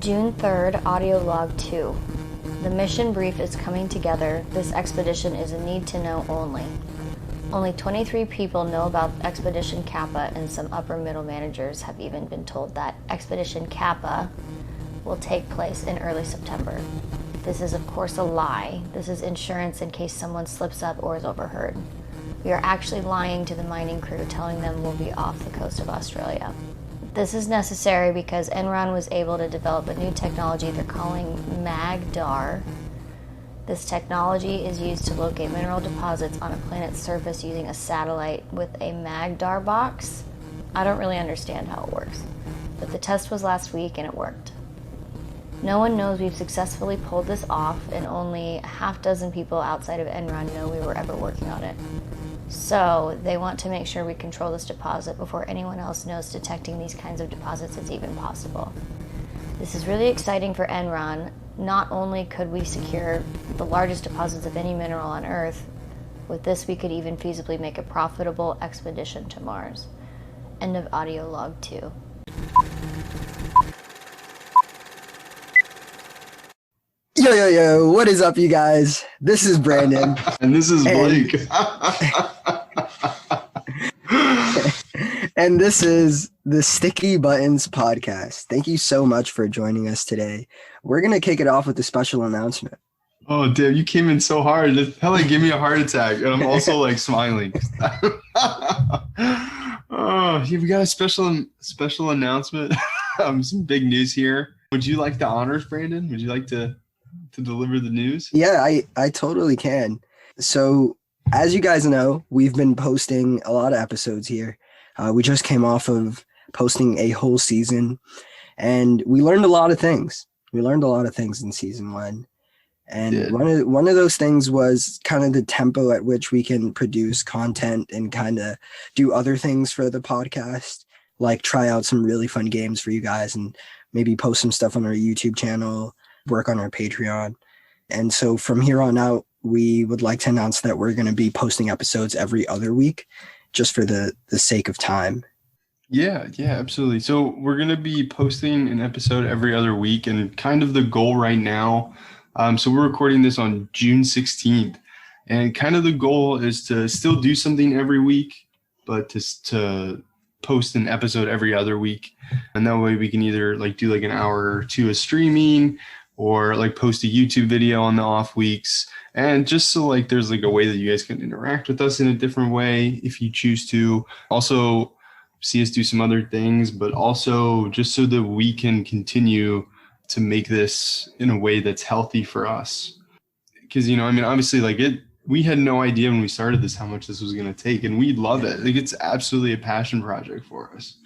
June 3rd, audio log 2. The mission brief is coming together. This expedition is a need to know only. Only 23 people know about Expedition Kappa, and some upper middle managers have even been told that Expedition Kappa will take place in early September. This is of course a lie. This is insurance in case someone slips up or is overheard. We are actually lying to the mining crew, telling them we'll be off the coast of Australia. This is necessary because Enron was able to develop a new technology they're calling MAGDAR. This technology is used to locate mineral deposits on a planet's surface using a satellite with a MAGDAR box. I don't really understand how it works, but the test was last week and it worked. No one knows we've successfully pulled this off, and only a half dozen people outside of Enron know we were ever working on it. So they want to make sure we control this deposit before anyone else knows detecting these kinds of deposits is even possible. This is really exciting for Enron. Not only could we secure the largest deposits of any mineral on Earth, with this we could even feasibly make a profitable expedition to Mars. End of audio log 2. Yo, what is up, you guys? This is Brandon. And this is Blake. And this is the Sticky Buttons podcast. Thank you so much for joining us today. We're going to kick it off with a special announcement. Oh, damn, you came in so hard. It hell like gave me a heart attack. And I'm also like smiling. Oh, yeah, we got a special announcement. Some big news here. Would you like the honors, Brandon? Would you like to deliver the news? Yeah, I totally can. So as you guys know, we've been posting a lot of episodes here. We just came off of posting a whole season, and we learned a lot of things. We learned a lot of things in season 1. And one of those things was kind of the tempo at which we can produce content and kind of do other things for the podcast, like try out some really fun games for you guys and maybe post some stuff on our YouTube channel, work on our Patreon. And so from here on out, we would like to announce that we're going to be posting episodes every other week, just for the sake of time. Yeah, absolutely. So we're going to be posting an episode every other week, and kind of the goal right now. So we're recording this on June 16th, and kind of the goal is to still do something every week, but to post an episode every other week. And that way we can either like do like an hour or two of streaming, or like post a YouTube video on the off weeks. And just so like there's like a way that you guys can interact with us in a different way if you choose to. Also see us do some other things, but also just so that we can continue to make this in a way that's healthy for us. Because, you know, I mean, obviously like we had no idea when we started this how much this was going to take, and we love it. Like, it's absolutely a passion project for us.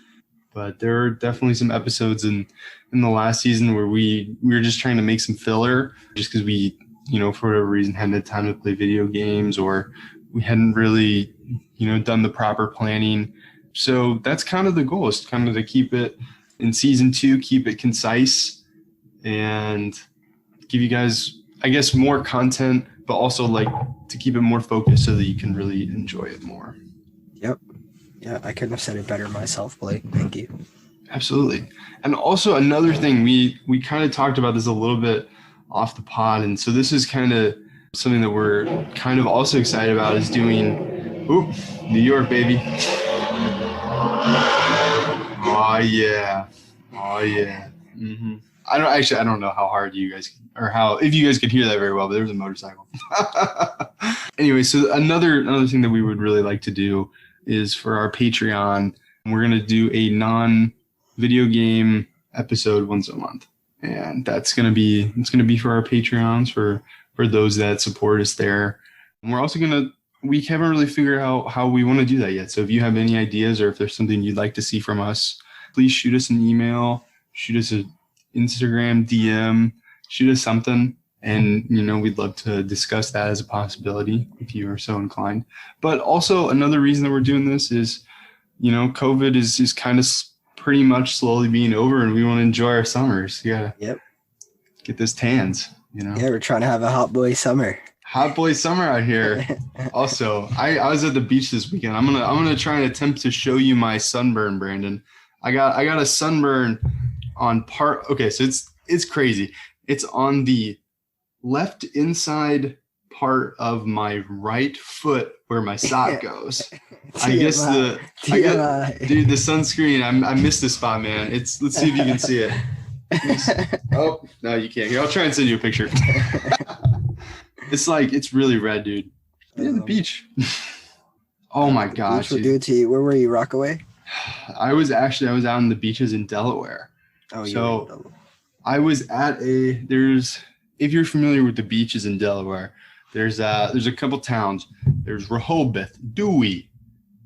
But there are definitely some episodes in the last season where we were just trying to make some filler, just because we, you know, for whatever reason hadn't had time to play video games, or we hadn't really, you know, done the proper planning. So that's kind of the goal, is kind of to keep it in season 2, keep it concise, and give you guys, I guess, more content, but also like to keep it more focused so that you can really enjoy it more. Yep. Yeah, I couldn't have said it better myself, Blake. Thank you. Absolutely. And also another thing, we kind of talked about this a little bit off the pod. And so this is kind of something that we're kind of also excited about, is doing, New York, baby. Oh, yeah. Mm-hmm. I don't know how hard you guys, or if you guys could hear that very well, but there was a motorcycle. Anyway, so another thing that we would really like to do is for our Patreon, we're going to do a non-video game episode once a month. And it's going to be for our Patreons, for those that support us there. And we're also we haven't really figured out how we want to do that yet. So if you have any ideas, or if there's something you'd like to see from us, please shoot us an email, shoot us an Instagram DM, shoot us something. And, you know, we'd love to discuss that as a possibility if you are so inclined. But also another reason that we're doing this is, you know, COVID is kind of pretty much slowly being over, and we want to enjoy our summers. Yeah. Yep. Get this tans, you know. Yeah, we're trying to have a hot boy summer. Hot boy summer out here. Also, I was at the beach this weekend. I'm gonna try and attempt to show you my sunburn, Brandon. I got a sunburn on part. Okay, so It's crazy. It's on the left inside part of my right foot where my sock goes. I guess dude, the sunscreen. I missed this spot, man. Let's see if you can see it. Oh no, you can't. Here, I'll try and send you a picture. It's really red, dude. Yeah, the beach. Oh my gosh. Beach will do it to you. Where were you, Rockaway? I was out on the beaches in Delaware. Oh, so I was at if you're familiar with the beaches in Delaware, there's a couple towns. There's Rehoboth, Dewey.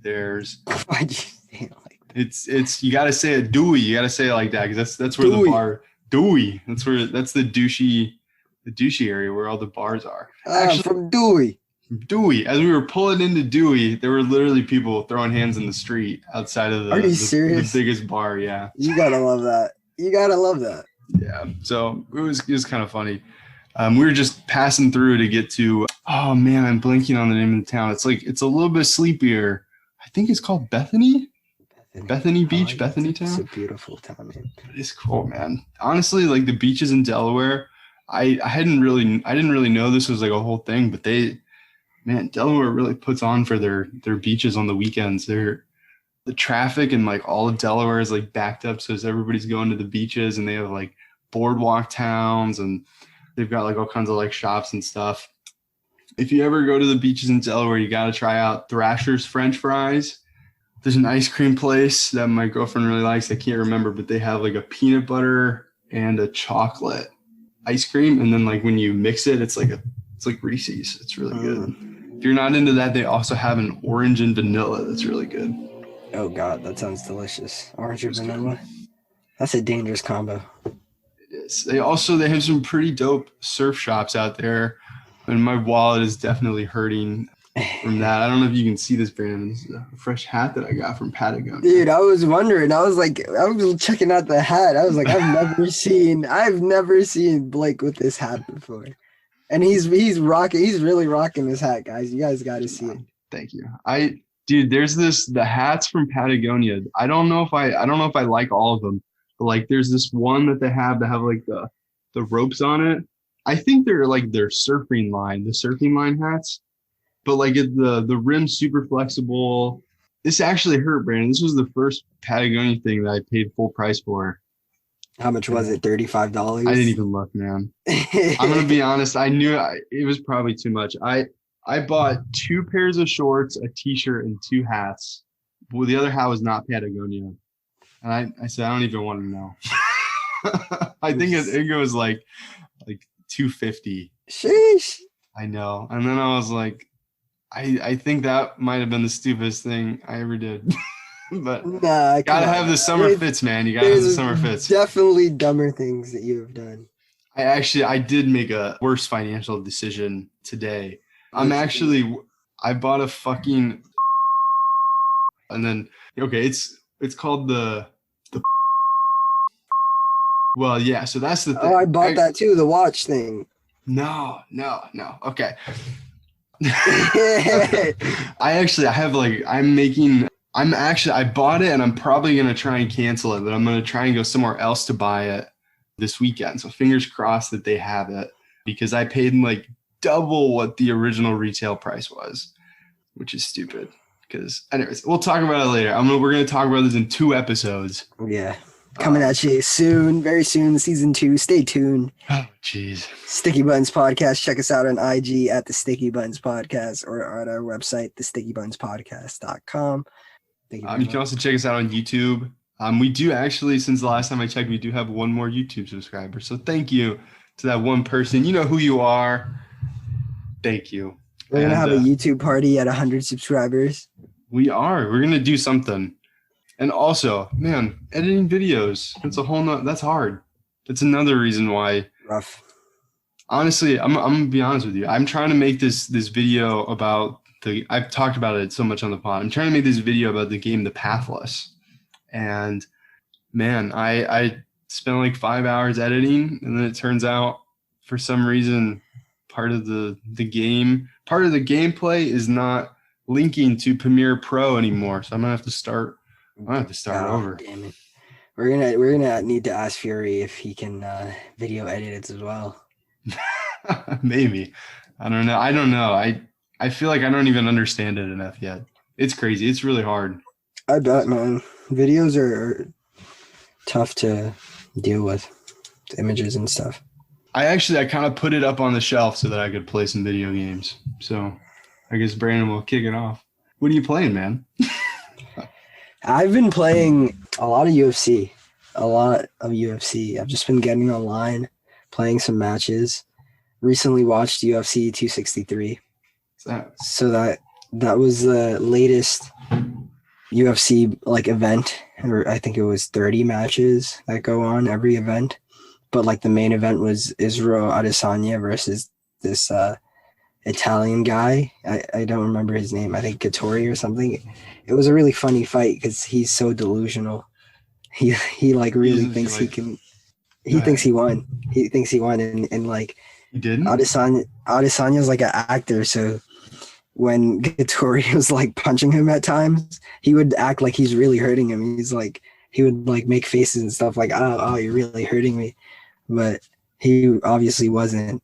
There's why'd you say it like that? It's you gotta say it Dewey. You gotta say it like that because that's where Dewey. the bar Dewey. That's the douchey area where all the bars are. Actually, from Dewey. Dewey. As we were pulling into Dewey, there were literally people throwing hands in the street outside of the biggest bar. Yeah. You gotta love that. Yeah. So it was kind of funny. We were just passing through to get to. Oh man, I'm blanking on the name of the town. It's a little bit sleepier. I think it's called Bethany. Bethany Beach, Bethany Town. It's a beautiful town, man. It's cool, man. Honestly, like the beaches in Delaware, I didn't really know this was like a whole thing, but Delaware really puts on for their beaches on the weekends. The traffic and like all of Delaware is like backed up, so everybody's going to the beaches, and they have like boardwalk towns, and they've got like all kinds of like shops and stuff. If you ever go to the beaches in Delaware, you got to try out Thrasher's French fries. There's an ice cream place that my girlfriend really likes. I can't remember, but they have like a peanut butter and a chocolate ice cream, and then like when you mix it, it's like Reese's. It's really good. If you're not into that, they also have an orange and vanilla that's really good. Oh God, that sounds delicious. Orange and vanilla. That's a dangerous combo. It is. They have some pretty dope surf shops out there, and my wallet is definitely hurting from that. I don't know if you can see this, Brandon. This is a fresh hat that I got from Patagonia. Dude, I was wondering. I was checking out the hat. I was like, I've never seen Blake with this hat before. And he's really rocking this hat, guys. You guys got to see it. Thank you. Dude, there's the hats from Patagonia. I don't know if I like all of them, but like there's this one that they have like the ropes on it. I think they're like their surfing line hats. But like the rim's super flexible. This actually hurt, Brandon. This was the first Patagonia thing that I paid full price for. How much was it? $35? I didn't even look, man. I'm gonna be honest. I knew it was probably too much. I bought 2 pairs of shorts, a t-shirt, and 2 hats. Well, the other hat was not Patagonia. And I said, I don't even want to know. I think it goes like $250. Sheesh. I know. And then I was like, I think that might have been the stupidest thing I ever did. But gotta have the summer fits, man. You gotta have the summer fits. Definitely dumber things that you have done. I did make a worse financial decision today. I bought a fucking, and then it's called the well, yeah. So that's the thing. Oh, I bought that too. The watch thing. No. Okay. I bought it and I'm probably going to try and cancel it, but I'm going to try and go somewhere else to buy it this weekend. So fingers crossed that they have it, because I paid like double what the original retail price was, which is stupid. Because anyways, we'll talk about it later. We're going to talk about this in 2 episodes. Yeah. Coming at you soon, very soon, season 2. Stay tuned. Oh, jeez. Sticky Buttons Podcast. Check us out on IG at the Sticky Buttons Podcast, or at our website, thestickybuttonspodcast.com. You can also check us out on YouTube. We do actually, since the last time I checked, we do have 1 more YouTube subscriber. So thank you to that one person. You know who you are. Thank you. We're going to have a YouTube party at 100 subscribers. We are. We're going to do something. And also, man, editing videos, that's hard. That's another reason why. Rough. Honestly, I'm going to be honest with you. I'm trying to make this video about I've talked about it so much on the pod. I'm trying to make this video about the game The Pathless. And man, I spent like 5 hours editing, and then it turns out for some reason part of the gameplay is not linking to Premiere Pro anymore. So I'm gonna have to start over. Damn it. We're gonna need to ask Fury if he can video edit it as well. Maybe. I don't know. I don't know. I feel like I don't even understand it enough yet. It's crazy. It's really hard. I bet, man. Videos are tough to deal with, images and stuff. I kind of put it up on the shelf so that I could play some video games. So I guess Brandon will kick it off. What are you playing, man? I've been playing a lot of UFC. I've just been getting online, playing some matches. Recently watched UFC 263. So that was the latest UFC like event, or I think it was 30 matches that go on every event. But like the main event was Israel Adesanya versus this Italian guy. I don't remember his name. I think Gattori or something. It was a really funny fight because he's so delusional. He like really thinks he can. He thinks he won. He thinks he won, and like he didn't. Adesanya's like an actor, so when Gattori was like punching him at times, he would act like he's really hurting him. He would like make faces and stuff like, oh, you're really hurting me. But he obviously wasn't.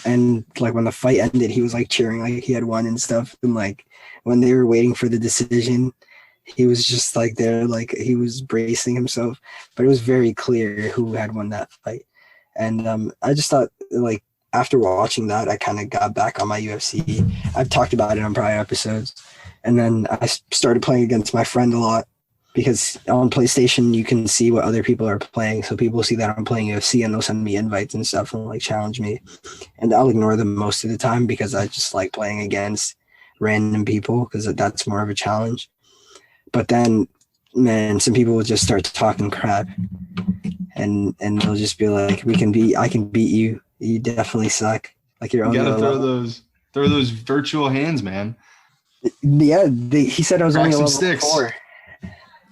And like when the fight ended, he was like cheering like he had won and stuff. And like when they were waiting for the decision, he was just like there, like he was bracing himself. But it was very clear who had won that fight. And I just thought like after watching that, I kind of got back on my UFC. I've talked about it on prior episodes. And then I started playing against my friend a lot. Because on PlayStation, you can see what other people are playing. So people see that I'm playing UFC and they'll send me invites and stuff and like challenge me. And I'll ignore them most of the time because I just like playing against random people because that's more of a challenge. But then, man, some people will just start talking crap. And they'll just be like, I can beat you. You definitely suck. Like you're you only gotta throw those virtual hands, man. Yeah, he said I was only a level 4.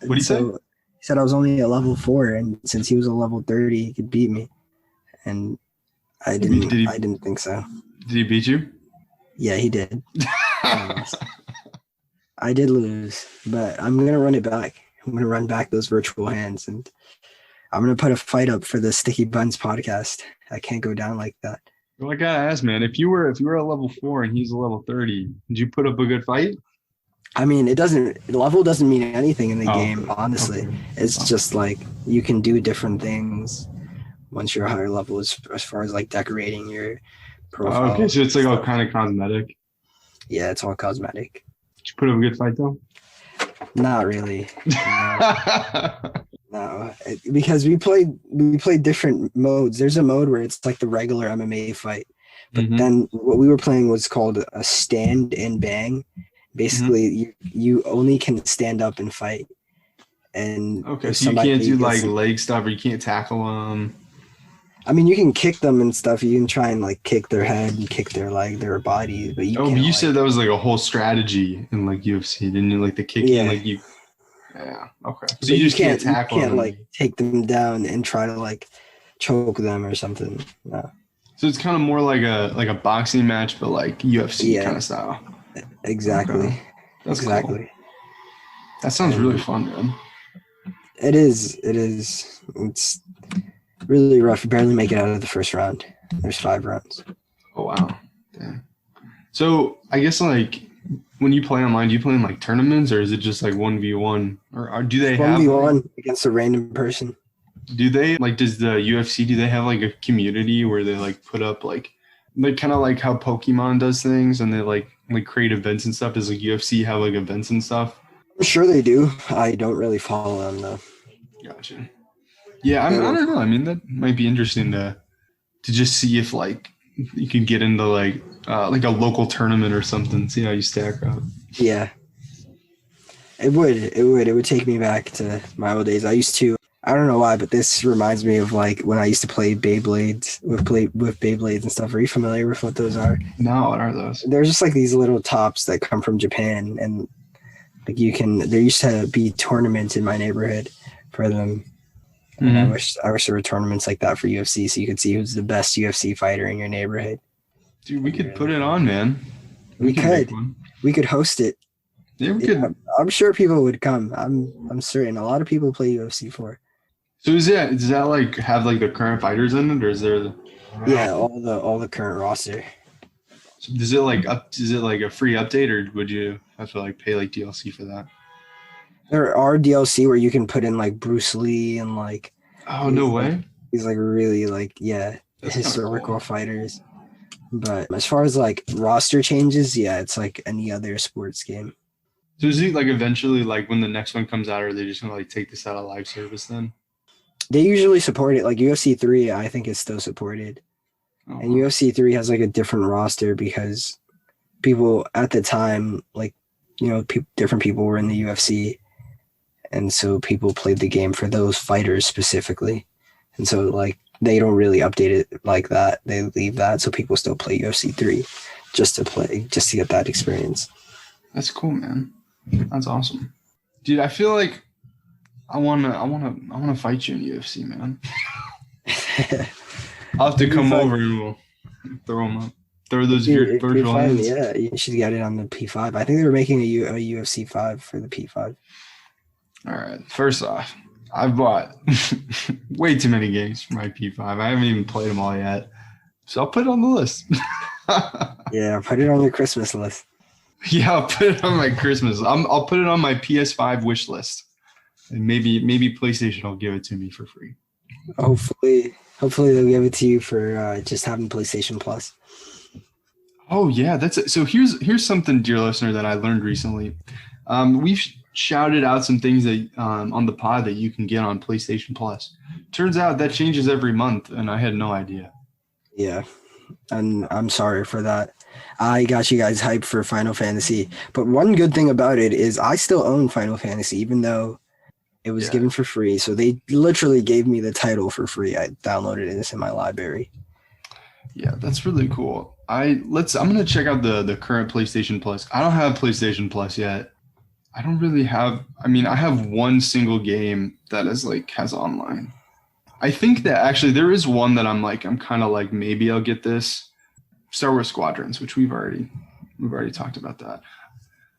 What do you say? He said I was only a level 4, and since he was a level 30, he could beat me. And I didn't think so. Did he beat you? Yeah, he did. I did lose, but I'm gonna run it back. I'm gonna run back those virtual hands, and I'm gonna put a fight up for the Sticky Buns podcast. I can't go down like that. Well, I gotta ask, man, if you were a level 4 and he's a level 30, did you put up a good fight? I mean, level doesn't mean anything in the game, honestly. Okay. It's just like you can do different things once you're a higher level as far as like decorating your profile. Okay, so it's like all kind of cosmetic. Yeah, it's all cosmetic. Did you put up a good fight though? Not really. No, because we played different modes. There's a mode where it's like the regular MMA fight, but then what we were playing was called a stand and bang. Basically, you only can stand up and fight. And okay, so you can't do like leg stuff, or you can't tackle them. I mean, you can kick them and stuff. You can try and like kick their head and kick their leg, their body. But you said that was like a whole strategy in like UFC, didn't you? Like the kicking, like you. Yeah. Okay. So you just can't tackle. You can't them. Like take them down and try to like choke them or something. No. So it's kind of more like a boxing match, but like UFC kind of style. Exactly. Okay. That's exactly. Cool. That sounds really fun, man. It is. It's really rough. You barely make it out of the first round. There's 5 rounds. Oh wow. Damn. So I guess like when you play online, do you play in like tournaments or is it just like 1v1? Or do they have 1v1 against a random person? Do they like does the UFC do they have like a community where they like put up like kind of like how Pokemon does things and they like create events and stuff? Does like UFC have like events and stuff? I'm sure they do. I don't really follow them though. Gotcha. Yeah, I don't know. I mean, that might be interesting to just see if like you can get into like a local tournament or something. See how you stack up. Yeah, it would take me back to my old days. I don't know why, but this reminds me of like when I used to play Beyblades with Beyblades and stuff. Are you familiar with what those are? No, what are those? They're just like these little tops that come from Japan, and like there used to be tournaments in my neighborhood for them. And I wish there were tournaments like that for UFC, so you could see who's the best UFC fighter in your neighborhood. Dude, we could put it on, man. We could host it. Yeah, we could. I'm sure people would come. I'm certain a lot of people play UFC 4. So does that like have like the current fighters in it, or is there? Yeah, all the current roster. Is it like Is it like a free update, or would you have to like pay like DLC for that? There are DLC where you can put in like Bruce Lee and like Oh no like way! these like really like That's kind of historical cool. fighters. But as far as like roster changes, yeah, it's like any other sports game. So is it like eventually like when the next one comes out, are they just gonna like take this out of live service then? They usually support it. Like UFC 3, I think is still supported. Oh, And wow. UFC 3 has like a different roster because people at the time, like, different people were in the UFC. And so people played the game for those fighters specifically. And so, like, they don't really update it like that. They leave that. So people still play UFC 3 just to get that experience. That's cool, man. That's awesome, dude. I feel like I wanna fight you in UFC, man. I'll have to come over and we'll throw them up. Throw those It'd be virtual fun, hands. yeah, you should get it on the P5. I think they were making a UFC 5 for the P5. All right. First off, I've bought way too many games for my P5. I haven't even played them all yet, so I'll put it on the list. Yeah, put it on your Christmas list. Yeah, I'll put it on my Christmas. I'll put it on my PS5 wish list, and maybe PlayStation will give it to me for free. Hopefully they'll give it to you for just having PlayStation Plus. Oh yeah, that's it. So here's something, dear listener, that I learned recently. We've shouted out some things that on the pod that you can get on PlayStation Plus. Turns out that changes every month, and I had no idea. Yeah, and I'm sorry for that. I got you guys hyped for Final Fantasy, but one good thing about it is I still own Final Fantasy, even though it was given for free. So they literally gave me the title for free. I downloaded it. It's in my library. Yeah, that's really cool. I'm gonna check out the current PlayStation Plus. I don't have PlayStation Plus yet. I don't really have. I mean, I have one single game that has online. I think that actually there is one that I'm kind of like maybe I'll get this. Star Wars Squadrons, which we've already talked about that.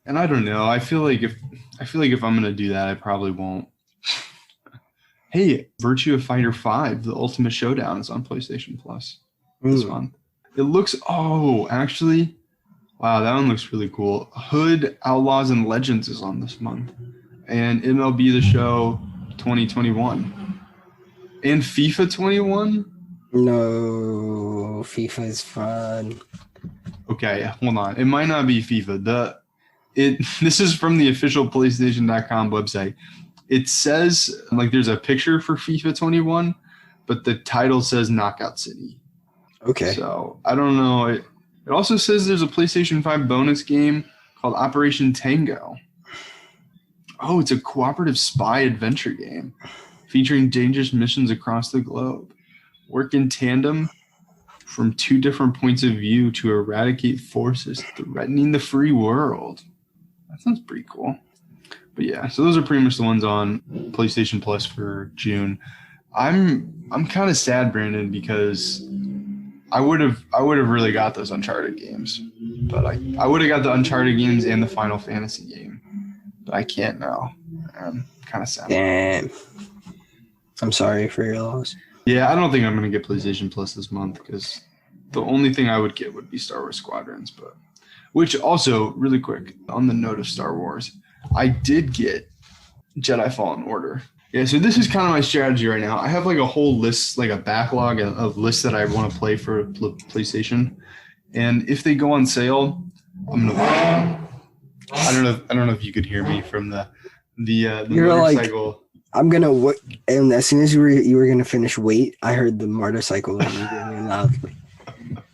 And I don't know. I feel like if I'm gonna do that, I probably won't. Hey, Virtua Fighter 5, the Ultimate Showdown is on PlayStation Plus this month. It looks actually, wow, that one looks really cool. Hood, Outlaws, and Legends is on this month. And MLB The Show 2021. And FIFA 21? No, FIFA is fun. Okay, hold on. It might not be FIFA. This is from the official PlayStation.com website. It says there's a picture for FIFA 21, but the title says Knockout City. Okay. So I don't know. It also says there's a PlayStation 5 bonus game called Operation Tango. Oh, it's a cooperative spy adventure game featuring dangerous missions across the globe. Work in tandem from two different points of view to eradicate forces threatening the free world. That sounds pretty cool. But yeah, so those are pretty much the ones on PlayStation Plus for June. I'm kind of sad, Brandon, because I would have really got those Uncharted games. But I would have got the Uncharted games and the Final Fantasy game. But I can't now. I'm kind of sad. Damn. I'm sorry for your loss. Yeah, I don't think I'm going to get PlayStation Plus this month because the only thing I would get would be Star Wars Squadrons. But which also, really quick, on the note of Star Wars, I did get Jedi Fallen Order. Yeah, so this is kind of my strategy right now. I have a whole list, a backlog of lists that I want to play for PlayStation. And if they go on sale, I'm going to buy them. I don't know if you could hear me from the motorcycle. I'm gonna wait, and as soon as you were gonna finish wait, I heard the motorcycle loudly.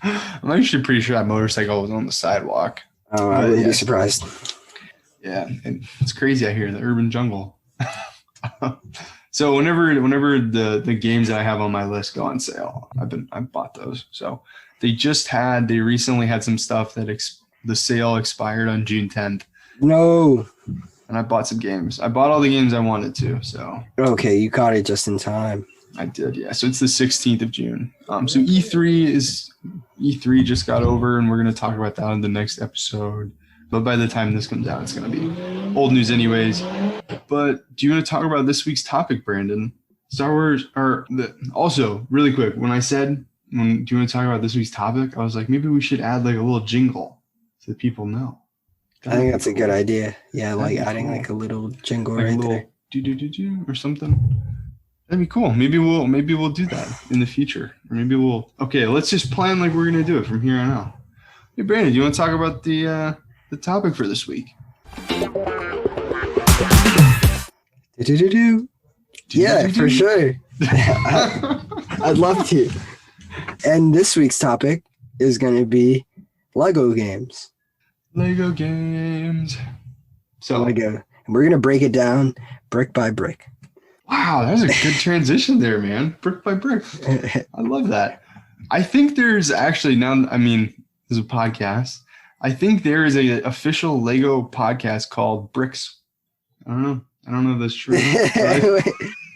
I'm actually pretty sure that motorcycle was on the sidewalk. Oh, I wouldn't be surprised. Yeah, and it's crazy out here in the urban jungle. So whenever the games that I have on my list go on sale, I've bought those. So they recently had some stuff that the sale expired on June 10th. No. And I bought some games. I bought all the games I wanted to. So okay, you caught it just in time. I did, yeah. So it's the 16th of June. So E3 just got over, and we're gonna talk about that in the next episode. But by the time this comes out, it's gonna be old news anyways. But do you want to talk about this week's topic, Brandon? Star Wars also really quick. When I said, do you want to talk about this week's topic? I was like, maybe we should add like a little jingle so that people know. I think that's a good idea. Yeah, That'd like be adding cool. like a little jingle Like a right little there. do or something. That'd be cool. Maybe we'll do that in the future. Or maybe okay, let's just plan like we're gonna do it from here on out. Hey Brandon, do you want to talk about the topic for this week? Yeah, for sure. I'd love to. And this week's topic is going to be Lego games. Lego games. So Lego. And we're going to break it down brick by brick. Wow, that was a good transition there, man. Brick by brick. I love that. I think there's actually now, I mean, there's a podcast. I think there is a official Lego podcast called Bricks. I don't know if that's true.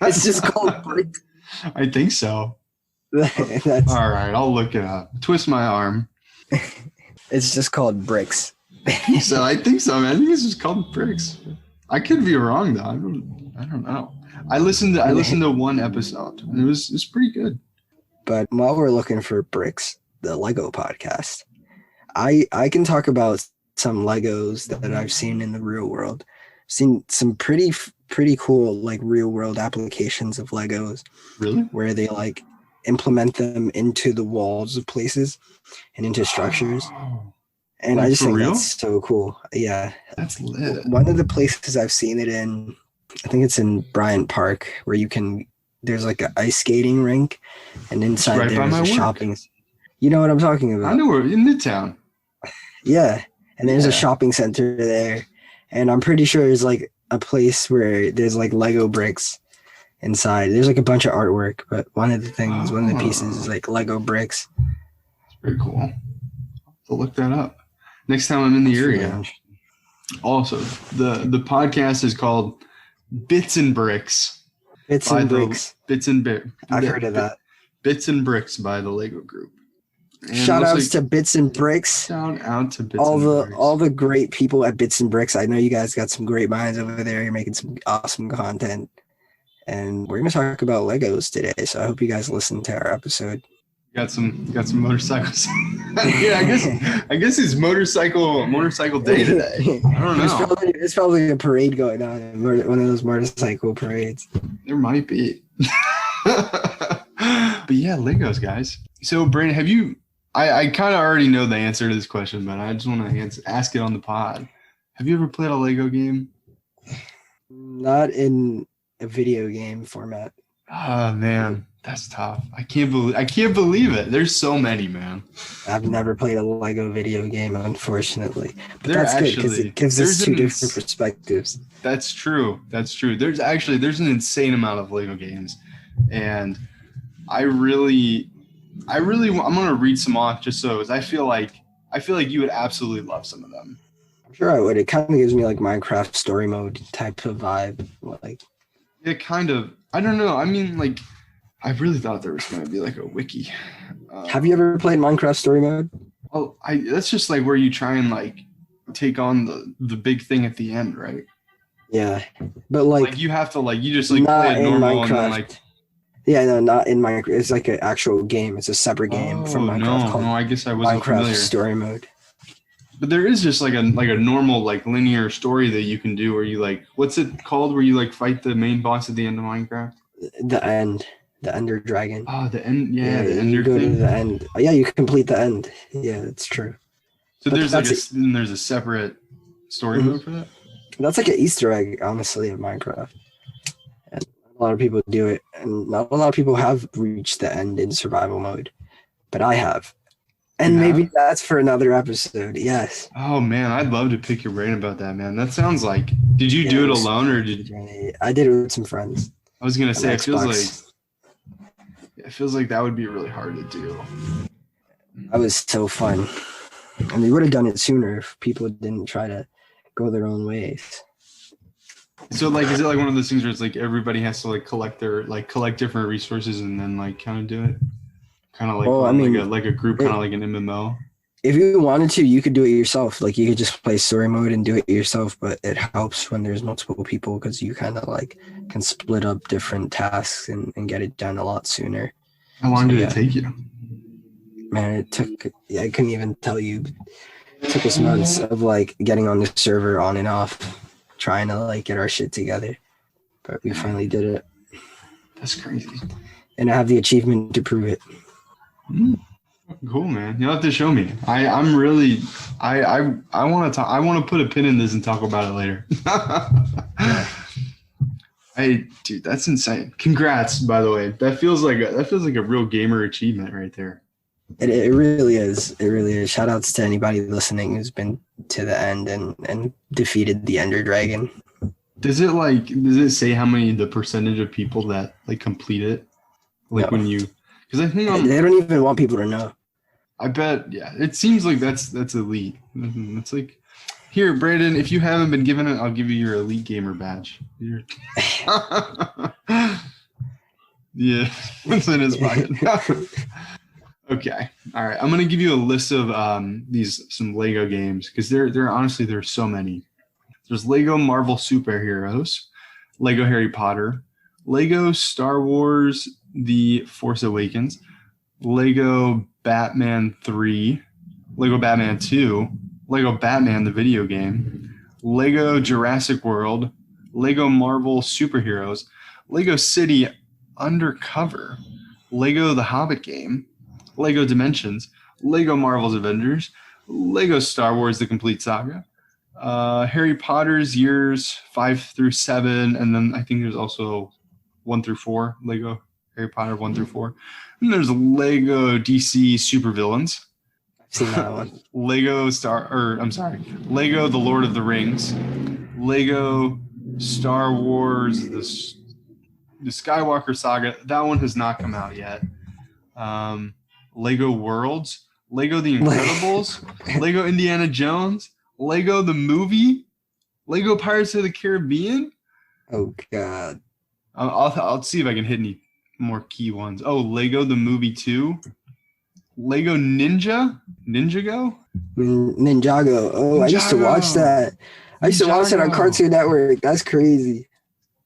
It's just called Brick. I think so. That's, all right, I'll look it up. Twist my arm. It's just called Bricks. So I think so, man. I think it's just called Bricks. I could be wrong though. I don't know. I listened to one episode and it was pretty good. But while we're looking for Bricks, the Lego podcast, I can talk about some Legos that I've seen in the real world. Seen some pretty cool like real world applications of Legos. Really? Where they like implement them into the walls of places and into structures. Oh, and like I just think real? that's so cool. Yeah. That's lit. One of the places I've seen it in, I think it's in Bryant Park, where there's like an ice skating rink, and inside right by there's my a work. shopping. You know what I'm talking about? I know we're in Midtown. Yeah. And there's Yeah. a shopping center there. And I'm pretty sure it's like a place where there's like Lego bricks inside. There's like a bunch of artwork, but one of the pieces is like Lego bricks. It's pretty cool. I'll have to look that up next time I'm in the area. Also, the podcast is called Bits and Bricks. Bits and Bricks. I've heard of that. Bits and Bricks by the Lego Group. And Shout outs to Bits and Bricks. Shout out to Bits all and the Bricks. all the great people at Bits and Bricks. I know you guys got some great minds over there. You're making some awesome content, and we're gonna talk about Legos today. So I hope you guys listen to our episode. Got some motorcycles. Yeah, I guess it's motorcycle day today. I don't know. There's probably a parade going on, one of those motorcycle parades. There might be. But yeah, Legos, guys. So Brandon, have you? I kind of already know the answer to this question, but I just want to ask it on the pod. Have you ever played a Lego game? Not in a video game format. Oh man, that's tough. I can't believe it. There's so many, man. I've never played a Lego video game, unfortunately. But There that's good because actually- it gives us there's two an different perspectives. That's true. There's an insane amount of Lego games, and I'm gonna read some off just so I feel like you would absolutely love some of them. I'm sure I would. It kind of gives me like Minecraft story mode type of vibe. Like, It kind of. I don't know. I mean, like, I really thought there was going to be like a wiki. have you ever played Minecraft story mode? Well, that's just like where you try and like take on the big thing at the end, right? Yeah, but like Like you have to you just like not play it in normal and then Minecraft. like. Yeah, no, not in Minecraft. It's like an actual game. It's a separate game from Minecraft called No, I guess I wasn't Minecraft familiar. story mode. But there is just like a normal like linear story that you can do where you like what's it called where you like fight the main boss at the end of Minecraft? The Ender Dragon. Oh, the end. Yeah, the you ender go thing. to the end. Oh, yeah, you can complete the end. Yeah, that's true. So But there's like that's there's a separate story mode for that. That's like an Easter egg, honestly, of Minecraft. And a lot of people do it, and not a lot of people have reached the end in survival mode, but I have. And You maybe have? that's for another episode. Yes. Oh man, I'd love to pick your brain about that, man. That sounds like. Did you Yeah, do it it was- alone or did? I did it with some friends. I was gonna say on it feels Xbox. like that would be really hard to do. That was so fun. And we would have done it sooner if people didn't try to go their own ways. So like, is it like one of those things where it's like everybody has to like collect different resources and then like kind of do it, kind of like Well, I mean, like a group, kind of like an MMO. if you wanted to, you could do it yourself. Like you could just play story mode and do it yourself, but it helps when there's multiple people because you kind of like can split up different tasks and get it done a lot sooner. How long did it take you? Man, it took, I couldn't even tell you. It took us months of like getting on the server on and off, trying to like get our shit together. But we finally did it. That's crazy. And I have the achievement to prove it. Cool, man. You'll have to show me. I'm really I want to talk. I want to put a pin in this and talk about it later. Dude, that's insane. Congrats, by the way. That feels like a real gamer achievement right there. It really is. It really is. Shout outs to anybody listening who's been to the end and defeated the Ender Dragon. Does it say how many the percentage of people that like complete it? Like No. when you, because I think They don't even want people to know. I bet, yeah. It seems like that's elite. It's like, here, Brandon, if you haven't been given it, I'll give you your elite gamer badge. Yeah, it's in his pocket. Okay, all right. I'm gonna give you a list of some Lego games because there honestly there's so many. There's Lego Marvel Superheroes, Lego Harry Potter, Lego Star Wars The Force Awakens, Lego Batman 3, Lego Batman 2, Lego Batman the video game, Lego Jurassic World, Lego Marvel Superheroes, Lego City Undercover, Lego The Hobbit game, Lego Dimensions, Lego Marvel's Avengers, Lego Star Wars The Complete Saga, Harry Potter's years 5 through 7, and then I think there's also 1 through 4, Lego Harry Potter 1 through 4. And there's Lego DC Supervillains. I've seen that one. Lego The Lord of the Rings, Lego Star Wars, the Skywalker Saga. That one has not come out yet. Lego Worlds, Lego The Incredibles, Lego Indiana Jones, Lego the Movie, Lego Pirates of the Caribbean. Oh God. I'll see if I can hit any more key ones. Oh, Lego the Movie 2, Lego Ninjago. Ninjago. Oh, I used to watch that. I used to watch that on Cartoon Network. That's crazy.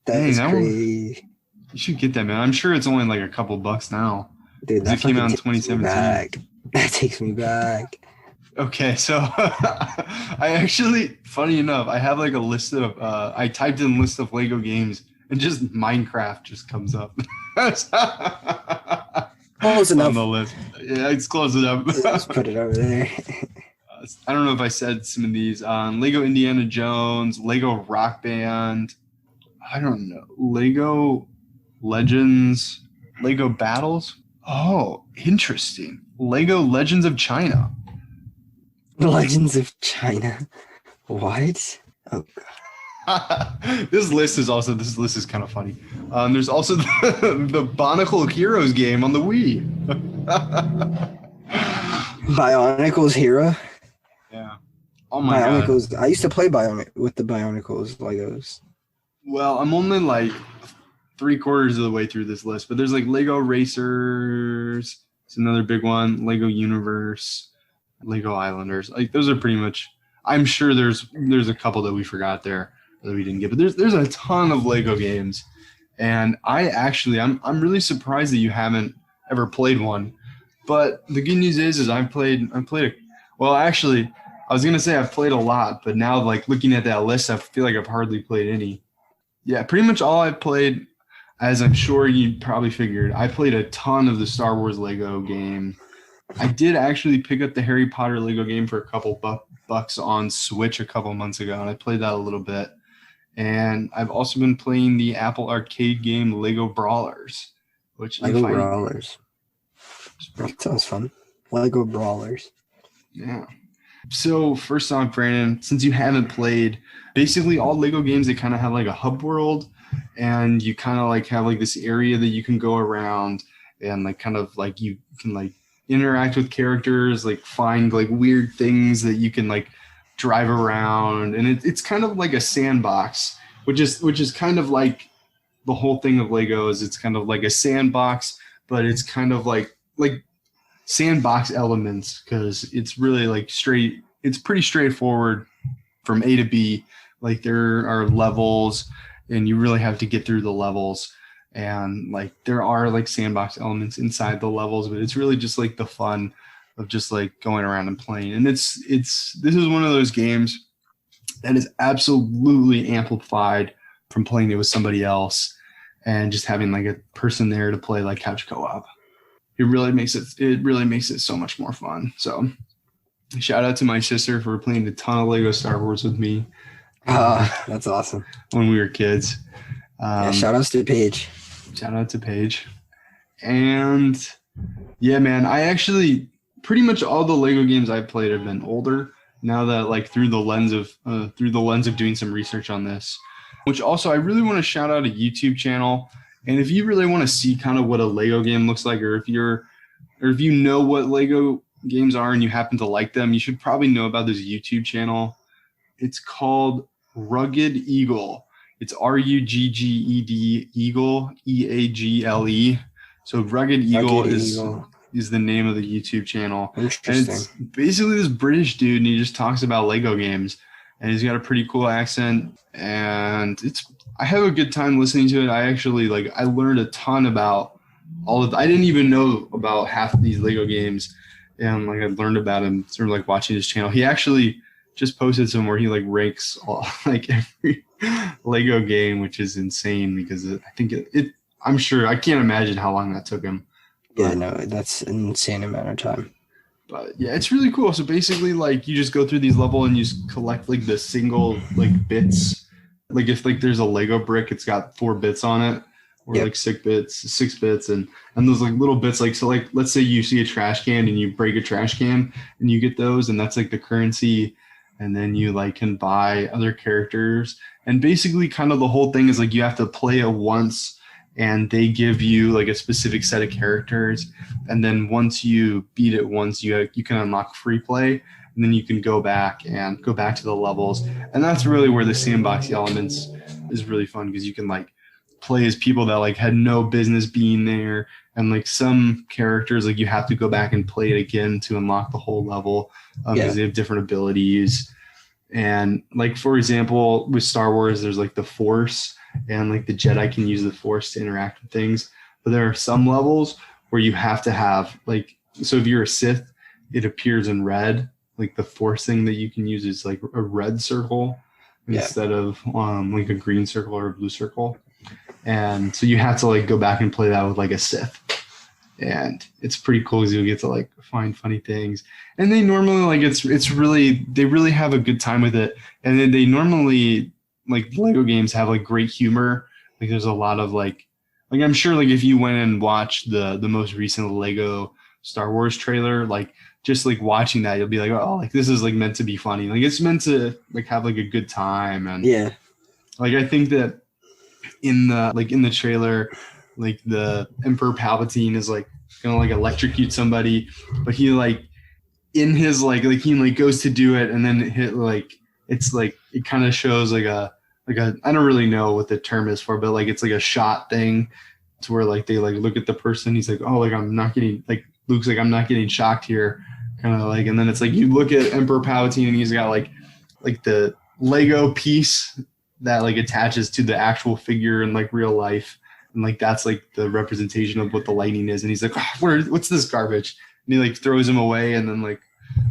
That's crazy. You should get that, man. I'm sure it's only like a couple bucks now. Dude, that came out in takes 2017. me back. That takes me back. Okay, so I actually, funny enough, I have like a list of, I typed in list of Lego games and just Minecraft just comes up. Close enough. On the list. Yeah, it's close enough. Let's put it over there. I don't know if I said some of these. Lego Indiana Jones, Lego Rock Band. I don't know. Lego Legends, Lego Battles. Oh, interesting. Lego Legends of China. Legends of China. What? Oh God. This list is kind of funny. There's also the Bionicle Heroes game on the Wii. Bionicles Hero. Yeah. Oh my Bionicles. God. I used to play with the Bionicles Legos. Well, I'm only like 3/4 of the way through this list, but there's like Lego Racers. It's another big one. Lego Universe, Lego Islanders. Like those are pretty much. I'm sure there's a couple that we forgot there that we didn't get, but there's a ton of Lego games, and I'm really surprised that you haven't ever played one. But the good news is I've played well, actually, I was gonna say I've played a lot, but now like looking at that list, I feel like I've hardly played any. Yeah, pretty much all I've played, as I'm sure you probably figured, I played a ton of the Star Wars Lego game. I did actually pick up the Harry Potter Lego game for a couple bucks on Switch a couple months ago, and I played that a little bit. And I've also been playing the Apple Arcade game Lego Brawlers, which Brawlers. That sounds fun. Lego Brawlers. Yeah. So first off, Brandon, since you haven't played, basically all Lego games, they kind of have like a hub world, and you kind of like have like this area that you can go around and like kind of like you can like interact with characters, like find like weird things that you can like drive around, and it's kind of like a sandbox, which is kind of like the whole thing of Lego is it's kind of like a sandbox, but it's kind of like sandbox elements, because it's really like it's pretty straightforward from A to B. Like there are levels and you really have to get through the levels, and like there are like sandbox elements inside the levels, but it's really just like the fun of just like going around and playing. And this is one of those games that is absolutely amplified from playing it with somebody else and just having like a person there to play like couch co-op. It really makes it so much more fun. So shout out to my sister for playing a ton of Lego Star Wars with me. That's awesome. When we were kids. Shout outs to Paige. Shout out to Paige. And yeah, man, I actually pretty much all the Lego games I've played have been older now, that like through the lens of doing some research on this, which also I really want to shout out a YouTube channel. And if you really want to see kind of what a Lego game looks like, or if you know what Lego games are and you happen to like them, you should probably know about this YouTube channel. It's called Rugged Eagle. It's RUGGED Eagle, EAGLE. So Rugged Eagle is the name of the YouTube channel. Interesting. And it's basically this British dude, and he just talks about Lego games. And he's got a pretty cool accent, and I have a good time listening to it. I actually I learned a ton about I didn't even know about half of these Lego games, and I learned about him sort of watching his channel. He actually just posted some where he ranks all, every Lego game, which is insane, because I think I'm sure, I can't imagine how long that took him. Yeah, no, that's an insane amount of time. But yeah, it's really cool. So basically, you just go through these levels and you just collect the single bits. If there's a Lego brick, it's got 4 bits on it, or 6 bits, and those little bits. So let's say you see a trash can and you break a trash can, and you get those, and that's the currency. And then you can buy other characters. And basically, kind of the whole thing is you have to play it once, and they give you a specific set of characters. And then once you beat it once, you can unlock free play, and then you can go back to the levels. And that's really where the sandbox elements is really fun, because you can play as people that had no business being there. And some characters, you have to go back and play it again to unlock the whole level, because they have different abilities. And for example, with Star Wars, there's the Force, and the Jedi can use the Force to interact with things. But there are some levels where you have to have so if you're a Sith, it appears in red. The Force thing that you can use is a red circle instead of a green circle or a blue circle. And so you have to go back and play that with a Sith. And it's pretty cool, because you'll get to find funny things. And they normally they really have a good time with it. And then they normally Lego games have great humor. There's a lot of I'm sure if you went and watched the most recent Lego Star Wars trailer, just watching that, you'll be oh, this is meant to be funny. It's meant to have a good time. And I think that in the trailer, the Emperor Palpatine is gonna electrocute somebody, but he in his he goes to do it, and then it kind of shows I don't really know what the term is for, but it's a shot thing to where they look at the person, he's oh, I'm not getting Luke's I'm not getting shocked here, kind of and then it's you look at Emperor Palpatine, and he's got the Lego piece that attaches to the actual figure in real life, and that's the representation of what the lightning is, and he's what's this garbage, and he throws him away, and then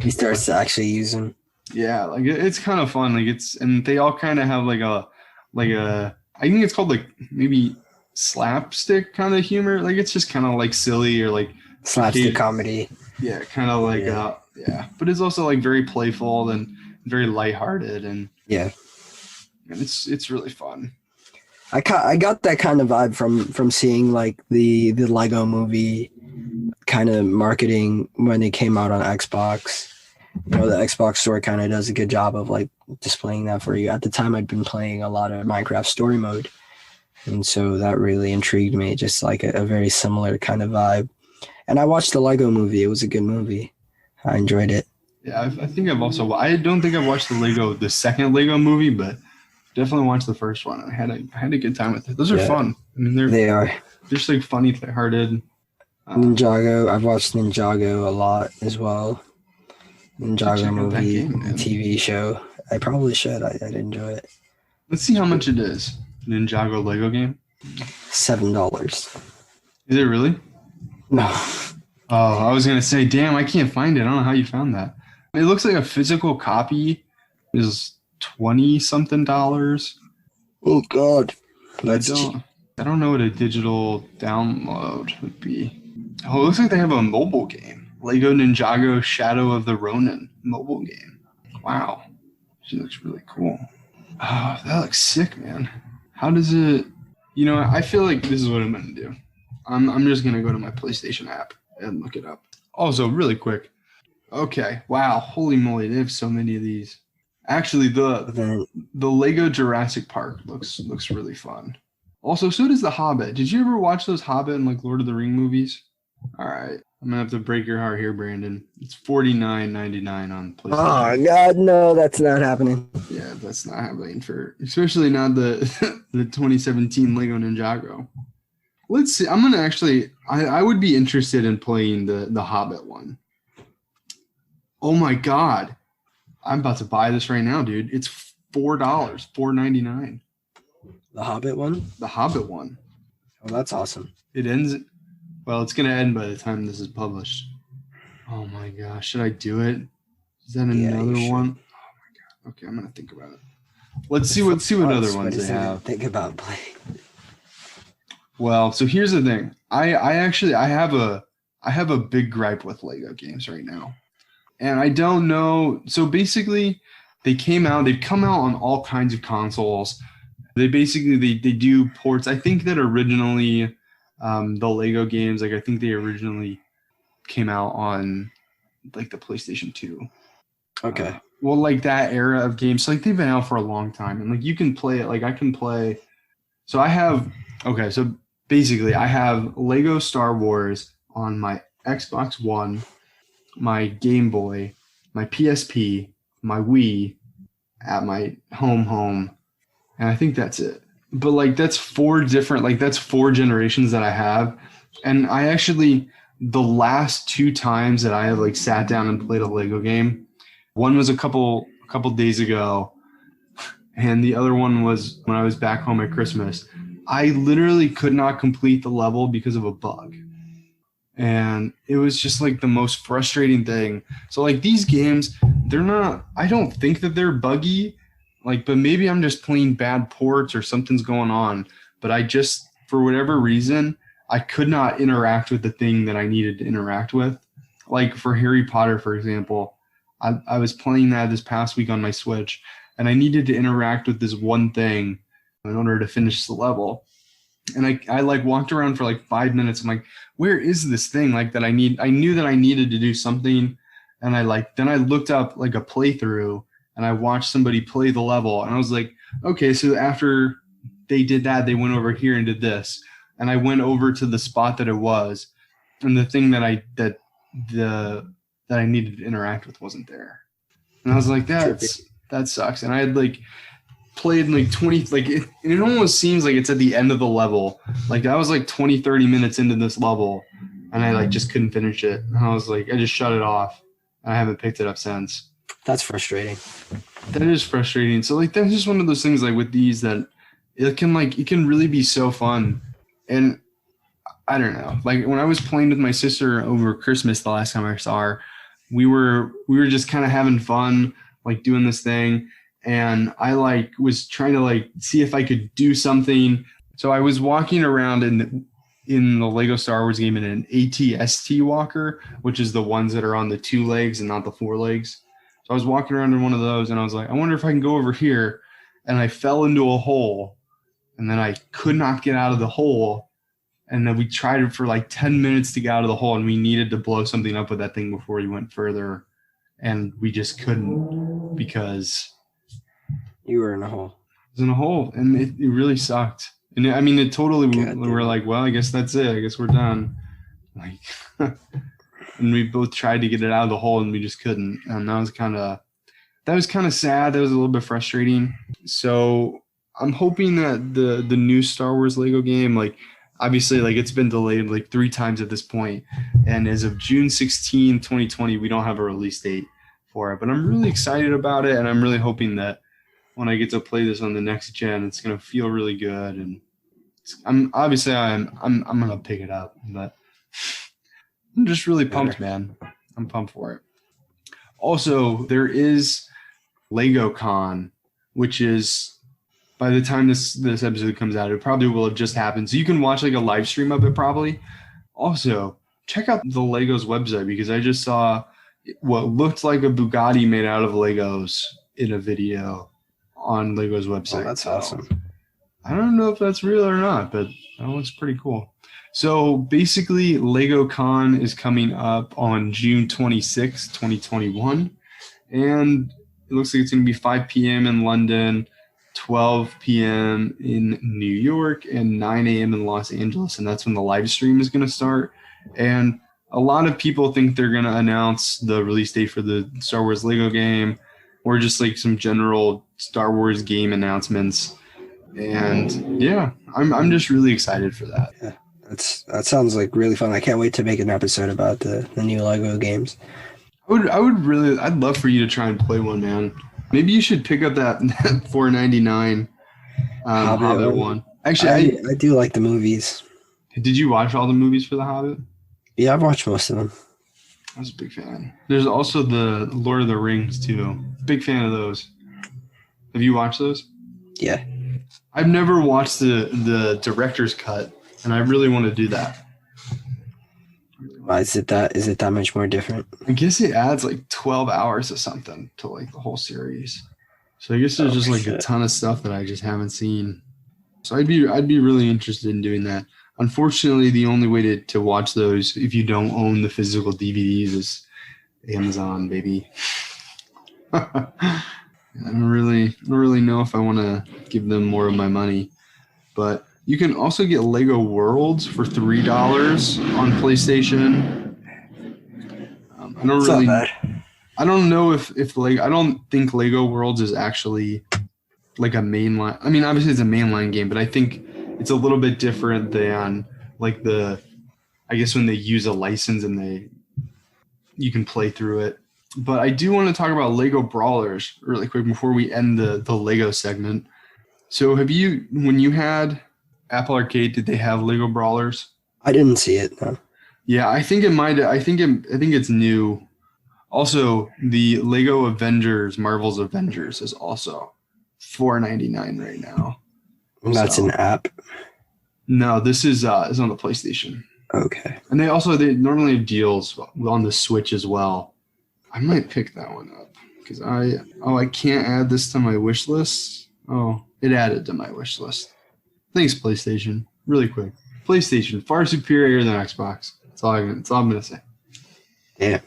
he starts to actually use them. Yeah, it's kind of fun. And they all kind of have a I think it's called maybe slapstick kind of humor. It's just kind of silly, or slapstick comedy. Yeah, kind of but it's also very playful and very lighthearted, and it's really fun. I got that kind of vibe from seeing the Lego movie kind of marketing when it came out on Xbox. The Xbox store kind of does a good job of displaying that for you. At the time, I'd been playing a lot of Minecraft story mode, and so that really intrigued me. Just a very similar kind of vibe. And I watched the Lego movie. It was a good movie. I enjoyed it. Yeah, I think I don't think I've watched the second Lego movie, but definitely watched the first one. I had a good time with it. Those are fun. I mean, they are. They're just funny, lighthearted. Ninjago. I've watched Ninjago a lot as well. Should Ninjago check out that movie, game, the man. TV show. I probably should. I'd enjoy it. Let's see how much it is. Ninjago Lego game. $7. Is it really? No. Oh, I was gonna say, damn, I can't find it. I don't know how you found that. It looks like a physical copy is $20-something. Oh God. I don't know what a digital download would be. Oh, it looks like they have a mobile game. Lego Ninjago Shadow of the Ronin mobile game. Wow. She looks really cool. Oh, that looks sick, man. How does it... You know, I feel like this is what I'm going to do. I'm just going to go to my PlayStation app and look it up. Also, really quick. Okay. Wow. Holy moly. They have so many of these. Actually, the Lego Jurassic Park looks really fun. Also, so does The Hobbit. Did you ever watch those Hobbit and like Lord of the Ring movies? All right. I'm going to have to break your heart here, Brandon. It's $49.99 on PlayStation. Oh God, no, that's not happening. Yeah, that's not happening especially not the the 2017 Lego Ninjago. Let's see. I'm going to actually, I would be interested in playing the Hobbit one. Oh my God. I'm about to buy this right now, dude. It's $4, $4.99. The Hobbit one? The Hobbit one. Oh, that's awesome. It ends. Well, it's going to end by the time this is published. Oh my gosh. Should I do it? Is that another one? Oh my God. Okay, I'm going to think about it. Let's see what other ones they have. Think about playing. Well, so here's the thing. I have a big gripe with Lego games right now. And I don't know. So basically, they've come out on all kinds of consoles. They basically they do ports. I think that originally the Lego games, like I think they originally came out on like the PlayStation 2. Okay. Well, like that era of games, so like they've been out for a long time, and like you can play it. Like I can play. So I have So basically, I have Lego Star Wars on my Xbox One, my Game Boy, my PSP, my Wii, at my home, and I think that's it. But like that's four generations that I have, and I actually the last two times that I have like sat down and played a Lego game, one was a couple days ago, and the other one was when I was back home at Christmas. I literally could not complete the level because of a bug. And it was just like the most frustrating thing. So like these games, I don't think that they're buggy, like, but maybe I'm just playing bad ports or something's going on. But I just, for whatever reason, I could not interact with the thing that I needed to interact with. Like for Harry Potter, for example, I was playing that this past week on my Switch, and I needed to interact with this one thing in order to finish the level. And I like walked around for like 5 minutes. I'm like, where is this thing like that I knew that I needed to do something. And then I looked up like a playthrough and I watched somebody play the level. And I was like, okay, so after they did that, they went over here and did this. And I went over to the spot that it was. And the thing that I needed to interact with wasn't there. And I was like, that sucks. And I had like played like 20, like it almost seems like it's at the end of the level. Like I was like 20-30 minutes into this level and I like just couldn't finish it. And I was like, I just shut it off. I haven't picked it up since. That's frustrating. That is frustrating. So like that's just one of those things like with these that it can really be so fun. And I don't know, like when I was playing with my sister over Christmas the last time I saw her, we were just kind of having fun, like doing this thing. And I like was trying to like see if I could do something. So I was walking around in the Lego Star Wars game in an ATST walker, which is the ones that are on the 2 legs and not the 4 legs. So I was walking around in one of those and I was like, I wonder if I can go over here. And I fell into a hole and then I could not get out of the hole. And then we tried it for like 10 minutes to get out of the hole and we needed to blow something up with that thing before we went further. And we just couldn't because you were in a hole. I was in a hole and it really sucked. And I mean, it totally, we were like, well, I guess that's it. I guess we're done. Like, and we both tried to get it out of the hole and we just couldn't. And that was kind of sad. That was a little bit frustrating. So I'm hoping that the new Star Wars Lego game, like obviously, like, it's been delayed like 3 times at this point. And as of June 16, 2020, we don't have a release date for it. But I'm really excited about it, and I'm really hoping that when I get to play this on the next gen, it's gonna feel really good. And I'm gonna pick it up, but I'm just really pumped, man. I'm pumped for it. Also, there is Lego Con, which is, by the time this episode comes out, it probably will have just happened. So you can watch like a live stream of it probably. Also, check out the Legos website, because I just saw what looked like a Bugatti made out of Legos in a video on Lego's website. Oh, that's awesome. I don't know if that's real or not, but that looks pretty cool. So basically, Lego Con is coming up on June 26, 2021. And it looks like it's going to be 5 p.m. in London, 12 p.m. in New York, and 9 a.m. in Los Angeles. And that's when the live stream is going to start. And a lot of people think they're going to announce the release date for the Star Wars Lego game, or just like some general Star Wars game announcements. And yeah, I'm just really excited for that. Yeah, that sounds like really fun. I can't wait to make an episode about the new Lego games. I'd love for you to try and play one, man. Maybe you should pick up that $4.99 Hobbit one. Actually, I do like the movies. Did you watch all the movies for The Hobbit? Yeah, I've watched most of them. I was a big fan. There's also the Lord of the Rings too. Big fan of those. Have you watched those? Yeah. I've never watched the director's cut, and I really want to do that. Why is it that much more different? I guess it adds like 12 hours or something to like the whole series. So I guess there's just like a ton of stuff that I just haven't seen. So I'd be really interested in doing that. Unfortunately, the only way to watch those if you don't own the physical DVDs is Amazon, baby. I don't really know if I want to give them more of my money, but you can also get Lego Worlds for $3 on PlayStation. I don't know if I don't think Lego Worlds is actually like a mainline. I mean, obviously it's a mainline game, but I think it's a little bit different than like I guess when they use a license and you can play through it. But I do want to talk about Lego Brawlers really quick before we end the Lego segment. So when you had Apple Arcade, did they have Lego Brawlers? I didn't see it, no. Yeah, I think it might. I think it's new. Also, the Lego Avengers, Marvel's Avengers, is also $4.99 right now. That's an app. No, this is on the PlayStation. Okay. And they normally have deals on the Switch as well. I might pick that one up because I can't add this to my wish list. Oh, it added to my wish list. Thanks, PlayStation. Really quick. PlayStation, far superior than Xbox. That's all I'm gonna say. Yeah.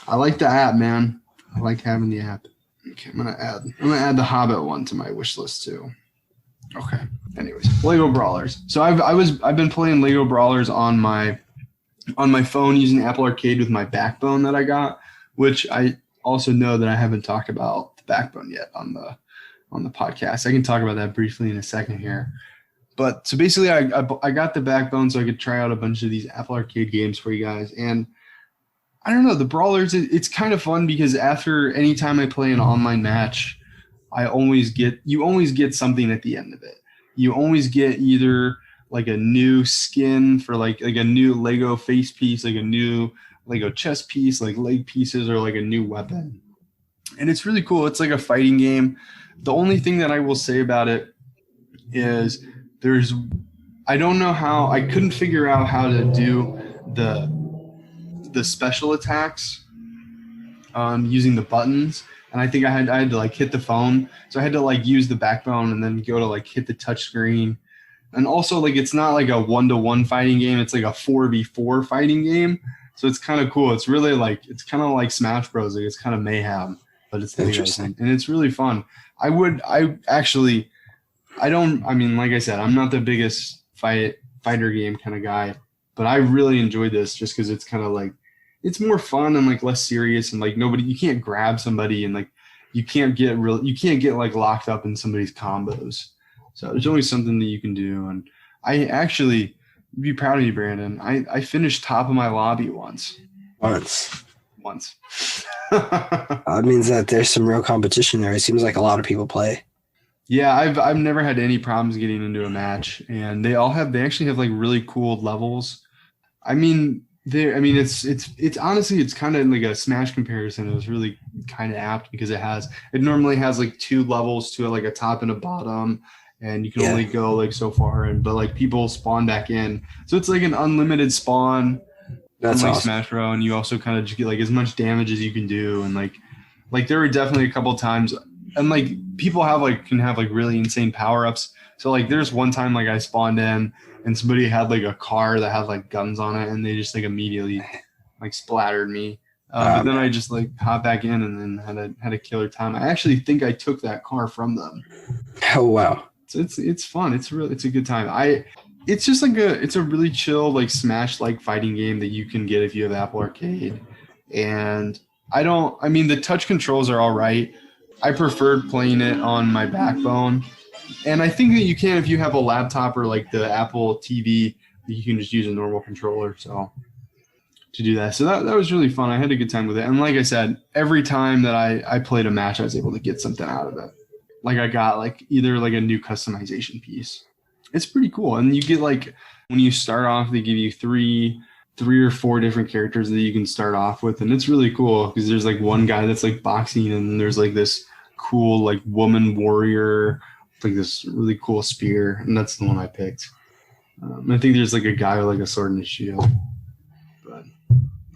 I like the app, man. I like having the app. Okay, I'm gonna add the Hobbit one to my wish list too. Okay. Anyways, Lego Brawlers. So I've been playing Lego Brawlers on my phone using Apple Arcade with my Backbone that I got, which I also know that I haven't talked about the Backbone yet on the podcast. I can talk about that briefly in a second here. But so basically I got the Backbone so I could try out a bunch of these Apple Arcade games for you guys. And I don't know, the Brawlers, it's kind of fun because after any time I play an online match, you always get something at the end of it. You always get either like a new skin for like a new Lego face piece, like a new Lego chest piece, like leg pieces, or like a new weapon. And it's really cool. It's like a fighting game. The only thing that I will say about it is I don't know how, I couldn't figure out how to do the special attacks using the buttons. And I think I had to like hit the phone. So I had to like use the Backbone and then go to like hit the touch screen. And also like, it's not like a 1-to-1 fighting game. It's like a 4v4 fighting game. So it's kind of cool. It's really like, it's kind of like Smash Bros. Like it's kind of mayhem, but it's interesting and it's really fun. I mean, like I said, I'm not the biggest fighter game kind of guy, but I really enjoyed this just because it's kind of like, it's more fun and like less serious and like you can't grab somebody and like you can't get like locked up in somebody's combos. So there's always something that you can do. And I actually, You'd be proud of me, Brandon. I finished top of my lobby once. Once. That Means that there's some real competition there. It seems like a lot of people play. Yeah, I've never had any problems getting into a match, and they actually have like really cool levels. I mean, it's honestly it's kind of like a Smash comparison. It was really kind of apt because it normally has like 2 levels to it, like a top and a bottom, and you can only go like so far, but like people spawn back in, so it's like an unlimited spawn. That's like awesome. Smash Bros, and you also kind of just get like as much damage as you can do, and like there were definitely a couple times, and like people can have like really insane power ups. So like there's one time like I spawned in and somebody had like a car that had like guns on it, and they just like immediately like splattered me. But then I just like hopped back in and then had a killer time. I actually think I took that car from them. Oh wow. So it's fun. It's a good time. It's just like it's a really chill like Smash like fighting game that you can get if you have Apple Arcade. And the touch controls are all right. I preferred playing it on my backbone. And I think that you can if you have a laptop or like the Apple TV, you can just use a normal controller. So to do that. So that was really fun. I had a good time with it. And like I said, every time that I played a match, I was able to get something out of it. Like I got like either like a new customization piece. It's pretty cool. And you get like when you start off, they give you three or 4 different characters that you can start off with. And it's really cool because there's like one guy that's like boxing, and then there's like this cool like woman warrior, like this really cool spear. And that's the one I picked. I think there's like a guy with like a sword and a shield. But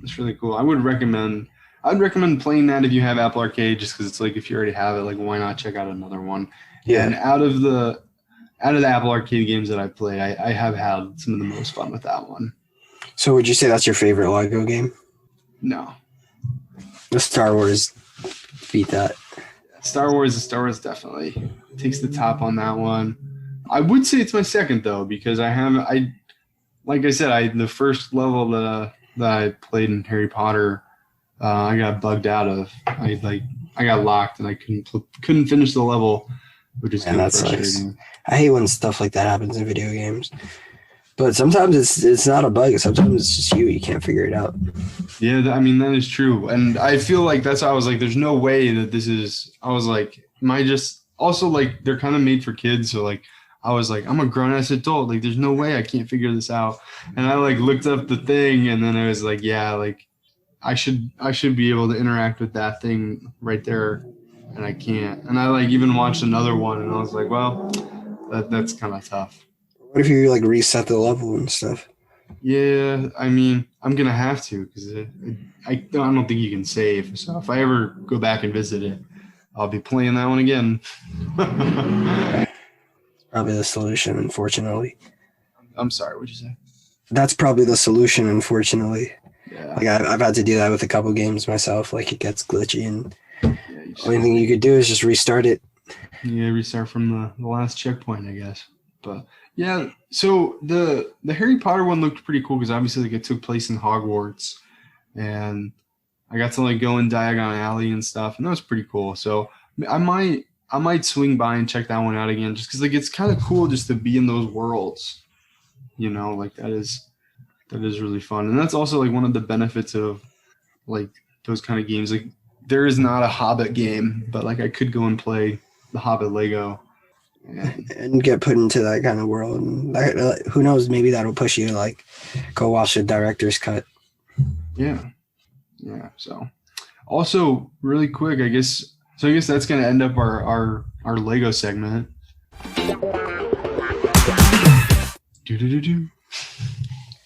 it's really cool. I'd recommend playing that if you have Apple Arcade, just because it's like if you already have it, like why not check out another one? Yeah. And out of the Apple Arcade games that I play, I have had some of the most fun with that one. So would you say that's your favorite Lego game? No. The Star Wars beat that. Star Wars definitely takes the top on that one. I would say it's my second though, because like I said, the first level that I played in Harry Potter, I got bugged out of. I got locked and I couldn't finish the level, which is kind of frustrating. Sucks. I hate when stuff like that happens in video games. But sometimes it's not a bug. Sometimes it's just you can't figure it out. Yeah, that is true. And I feel like that's why I was like, there's no way that this is. I was like, also like they're kind of made for kids, so like I was like, I'm a grown-ass adult. Like, there's no way I can't figure this out. And I like looked up the thing, and then I was like, yeah, like I should be able to interact with that thing right there, and I can't. And I like even watched another one, and I was like, well, that's kind of tough. What if you like reset the level and stuff? Yeah, I'm gonna have to because I don't think you can save. So if I ever go back and visit it, I'll be playing that one again. Probably the solution, unfortunately. I'm sorry, what'd you say? That's probably the solution, unfortunately. Yeah. Like I've had to do that with a couple games myself. Like it gets glitchy, and only thing you could do is just restart it. Yeah, restart from the last checkpoint, I guess. But yeah, so the Harry Potter one looked pretty cool because obviously like it took place in Hogwarts, and I got to like go in Diagon Alley and stuff, and that was pretty cool. So I might swing by and check that one out again, just because like it's kind of cool just to be in those worlds, like that is really fun. And that's also like one of the benefits of like those kind of games. Like there is not a Hobbit game, but like I could go and play the Hobbit Lego and get put into that kind of world. And who knows, maybe that'll push you to like go watch the director's cut. Yeah. So also really quick, I guess that's going to end up our Lego segment.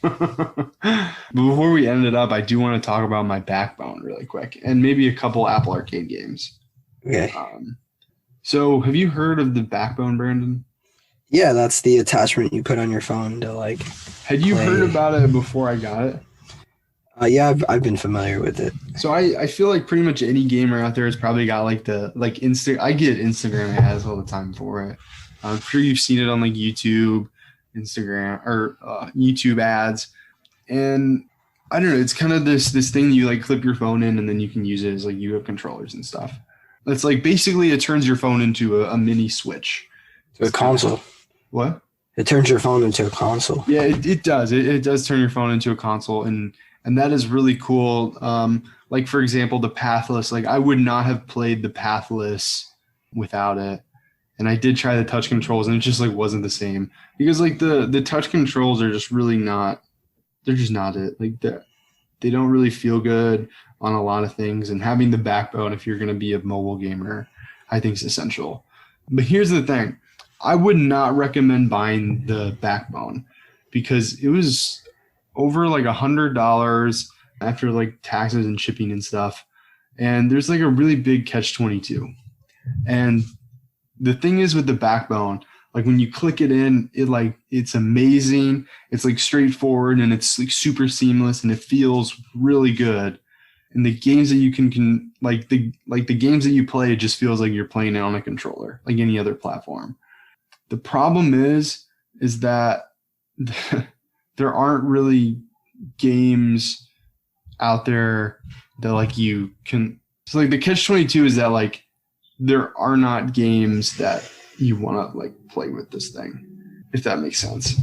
But before we end it up, I do want to talk about my backbone really quick and maybe a couple Apple Arcade games. Okay. So have you heard of the backbone, Brandon? Yeah, that's the attachment you put on your phone to like. Had you heard about it before I got it? Yeah, I've been familiar with it. So I feel like pretty much any gamer out there has probably got like I get Instagram ads all the time for it. I'm sure you've seen it on like YouTube, Instagram, or YouTube ads. And I don't know, it's kind of this thing that you like clip your phone in and then you can use it as like you have controllers and stuff. It's like basically it turns your phone into a mini Switch. So a console. What? It turns your phone into a console. Yeah, it does. It does turn your phone into a console, and that is really cool. Like for example, the pathless. Like I would not have played the pathless without it. And I did try the touch controls, and it just like wasn't the same because like the touch controls are just really not. They're just not it. Like they don't really feel good on a lot of things. And having the backbone, if you're going to be a mobile gamer, I think is essential. But here's the thing: I would not recommend buying the backbone because it was over like $100 after like taxes and shipping and stuff. And there's like a really big catch-22. And the thing is with the backbone, like when you click it in, it's amazing. It's like straightforward and it's like super seamless and it feels really good. And the games that you can like the games that you play, it just feels like you're playing it on a controller, like any other platform. The problem is that there aren't really games out there that like you can. So like the catch-22 is that like there are not games that you want to like play with this thing, if that makes sense.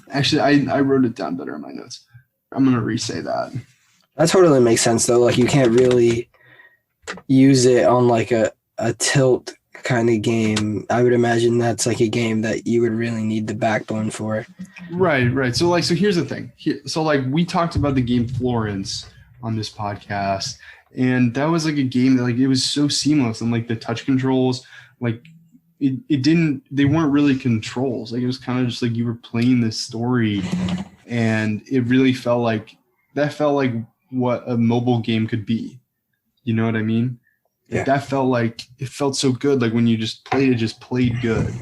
Actually, I wrote it down better in my notes. I'm going to re-say that. That totally makes sense though. Like you can't really use it on like a tilt kind of game. I would imagine that's like a game that you would really need the backbone for. Right. So here's the thing. So like we talked about the game Florence on this podcast, and that was like a game that like it was so seamless, and like the touch controls, like they weren't really controls. Like it was kind of just like you were playing this story, and it really felt like what a mobile game could be. You know what I mean? Yeah. That it felt so good. Like when you just played, it just played good.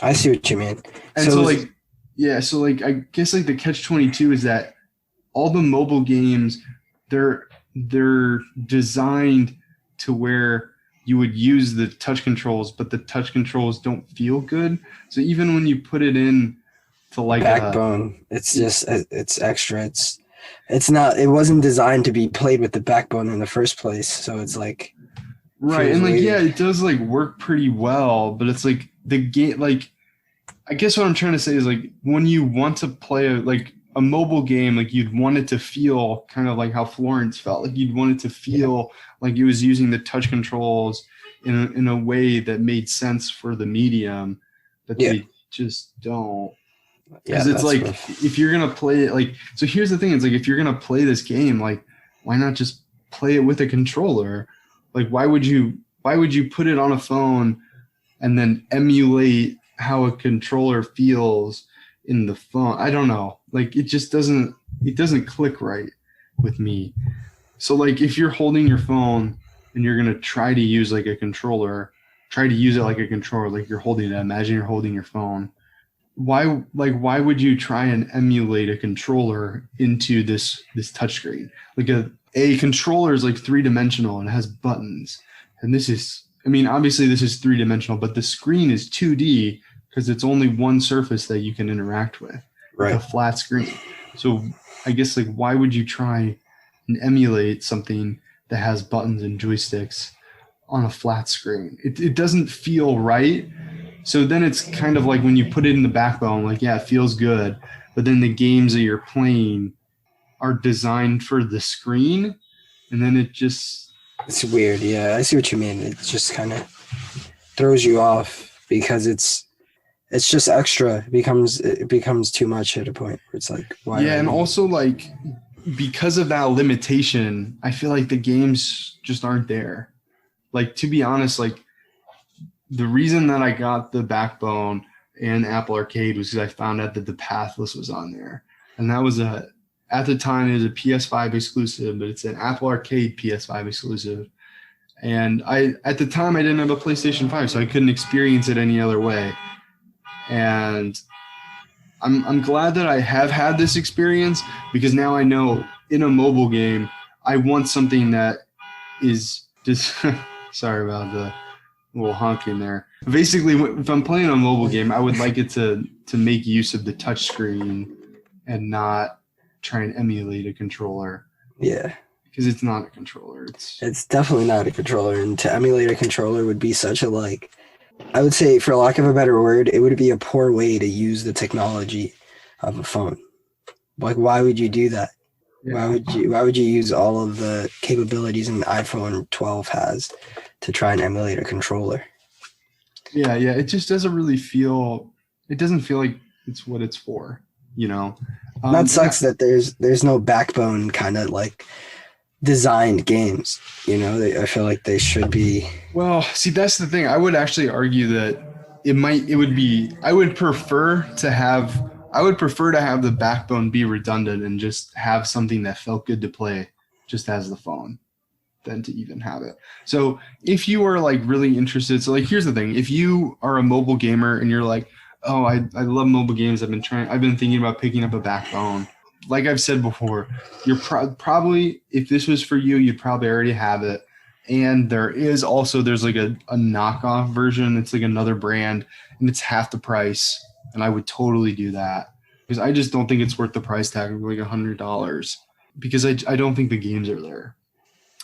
I see what you mean. And so I guess like the catch-22 is that all the mobile games, they're designed to where you would use the touch controls, but the touch controls don't feel good. So even when you put it in to like backbone, it's extra. It wasn't designed to be played with the backbone in the first place. So it's like, right. And like, yeah, it does like work pretty well, but it's like the game, like, I guess what I'm trying to say is like when you want to play a mobile game, like you'd want it to feel kind of like how Florence felt. Like you'd want it to feel like it was using the touch controls in a way that made sense for the medium, but they just don't. Because it's like rough. If you're gonna play it, like, so here's the thing: it's like if you're gonna play this game, like, why not just play it with a controller? Like, why would you put it on a phone and then emulate how a controller feels in the phone? I don't know. Like, it just doesn't click right with me. So like if you're holding your phone and you're gonna try to use like a controller, try to use it like a controller, like you're holding it. Imagine you're holding your phone. Why would you try and emulate a controller into this touchscreen? Like a controller is like 3-dimensional and it has buttons. And this is, I mean, obviously this is 3-dimensional, but the screen is 2D because it's only one surface that you can interact with. Right. Like a flat screen. So I guess like why would you try and emulate something that has buttons and joysticks on a flat screen? It doesn't feel right. So then it's kind of like when you put it in the backbone, like, yeah, it feels good. But then the games that you're playing are designed for the screen. And then it's weird. Yeah, I see what you mean. It just kind of throws you off because it's just extra. It becomes too much at a point where it's like, why? Yeah, and also like because of that limitation, I feel like the games just aren't there. Like, to be honest, like the reason that I got the Backbone and Apple Arcade was because I found out that the Pathless was on there. And that was at the time it was a PS5 exclusive, but it's an Apple Arcade PS5 exclusive. And at the time I didn't have a PlayStation 5, so I couldn't experience it any other way. And I'm glad that I have had this experience because now I know in a mobile game, I want something that is just sorry about the little honking there. Basically, if I'm playing a mobile game, I would like it to make use of the touch screen and not try and emulate a controller. Yeah. Because it's not a controller. It's definitely not a controller. And to emulate a controller would be such a I would say, for lack of a better word, it would be a poor way to use the technology of a phone. Like, why would you do that? Yeah. Why would you use all of the capabilities an iPhone 12 has to try and emulate a controller? Yeah, yeah. It just doesn't really feel. It doesn't feel like it's what it's for. You know. That sucks that there's no backbone kind of like designed games. You know, I feel like they should be. Well, see, that's the thing. I would actually argue that I would prefer to have the backbone be redundant and just have something that felt good to play just as the phone than to even have it. So if you are like really interested, so like here's the thing, if you are a mobile gamer and you're like, oh, I love mobile games, I've been thinking about picking up a backbone. Like I've said before, you're probably, if this was for you, you'd probably already have it. And there's like a knockoff version. It's like another brand and it's half the price. And I would totally do that because I just don't think it's worth the price tag of like $100 because I don't think the games are there.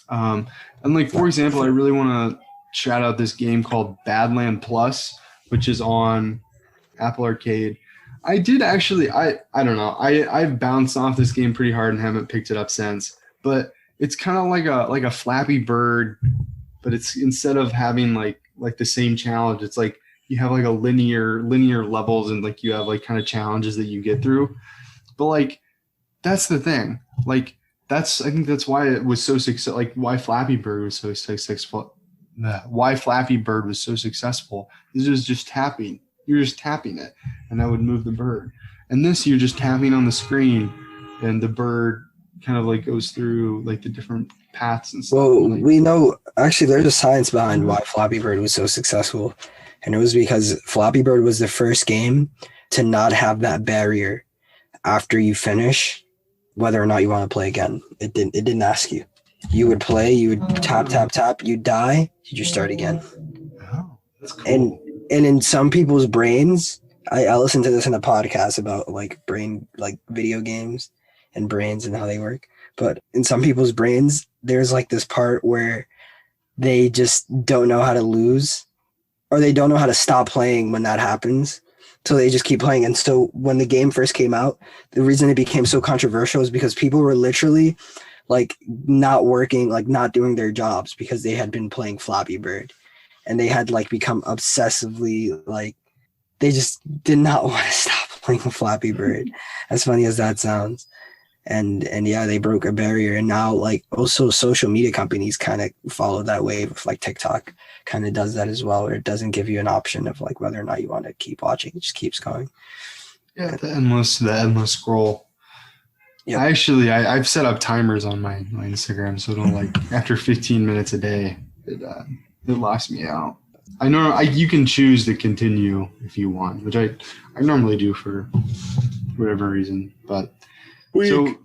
And like, for example, I really want to shout out this game called Badland Plus, which is on Apple Arcade. I did actually, I don't know. I've bounced off this game pretty hard and haven't picked it up since, but it's kind of like a Flappy Bird, but it's instead of having like the same challenge, it's like you have like a linear levels and like you have like kind of challenges that you get through. But like that's the thing. Like I think that's why it was so successful. Like why Flappy Bird was so successful. Why Flappy Bird was so successful is it was just tapping. You're just tapping it, and that would move the bird. And this, you're just tapping on the screen, and the bird kind of like goes through like the different paths and stuff. Well, like, we know actually there's a science behind why Flappy Bird was so successful, and it was because Flappy Bird was the first game to not have that barrier after you finish whether or not you want to play again. It didn't ask you. You would play, you would tap, you die, you just start again. Oh, that's cool. And in some people's brains, I listened to this in a podcast about like video games and brains and how they work. But in some people's brains, there's like this part where they just don't know how to lose or they don't know how to stop playing when that happens. So they just keep playing. And so when the game first came out, the reason it became so controversial is because people were literally like not working, like not doing their jobs because they had been playing Flappy Bird. And they had like become obsessively like they just did not want to stop playing Flappy Bird. As funny as that sounds. And yeah, they broke a barrier. And now like also social media companies kind of follow that wave. Like TikTok kind of does that as well, where it doesn't give you an option of like whether or not you want to keep watching. It just keeps going. Yeah, the endless scroll. Yeah, I've set up timers on my Instagram, so it'll like after 15 minutes a day, it locks me out. I know you can choose to continue if you want, which I normally do for whatever reason. But so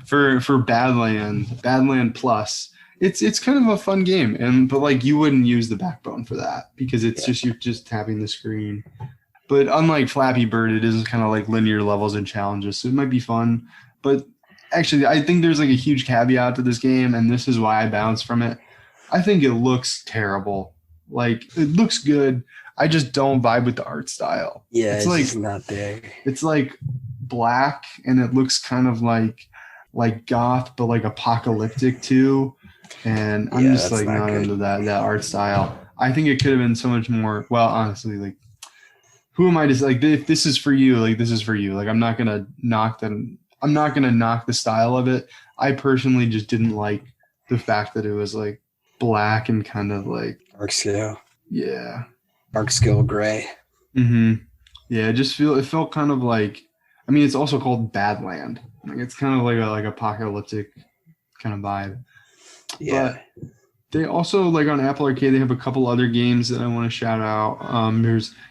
for Badland Plus, it's kind of a fun game, but like you wouldn't use the backbone for that because you're just tapping the screen. But unlike Flappy Bird, it is kind of like linear levels and challenges, so it might be fun. But actually, I think there's like a huge caveat to this game, and this is why I bounced from it. I think it looks terrible. Like it looks good. I just don't vibe with the art style. Yeah, it's like just not there. It's like black, and it looks kind of like goth, but like apocalyptic too. And I'm just like not into that art style. I think it could have been so much more. Well, honestly, like who am I to like if this is for you? Like this is for you. Like I'm not gonna knock them. I'm not gonna knock the style of it. I personally just didn't like the fact that it was like black and kind of like dark scale. Yeah. Dark scale gray. Mm-hmm. Yeah, it felt kind of like, I mean, it's also called Badland. Like it's kind of like apocalyptic kind of vibe. Yeah. But they also like on Apple Arcade, they have a couple other games that I want to shout out.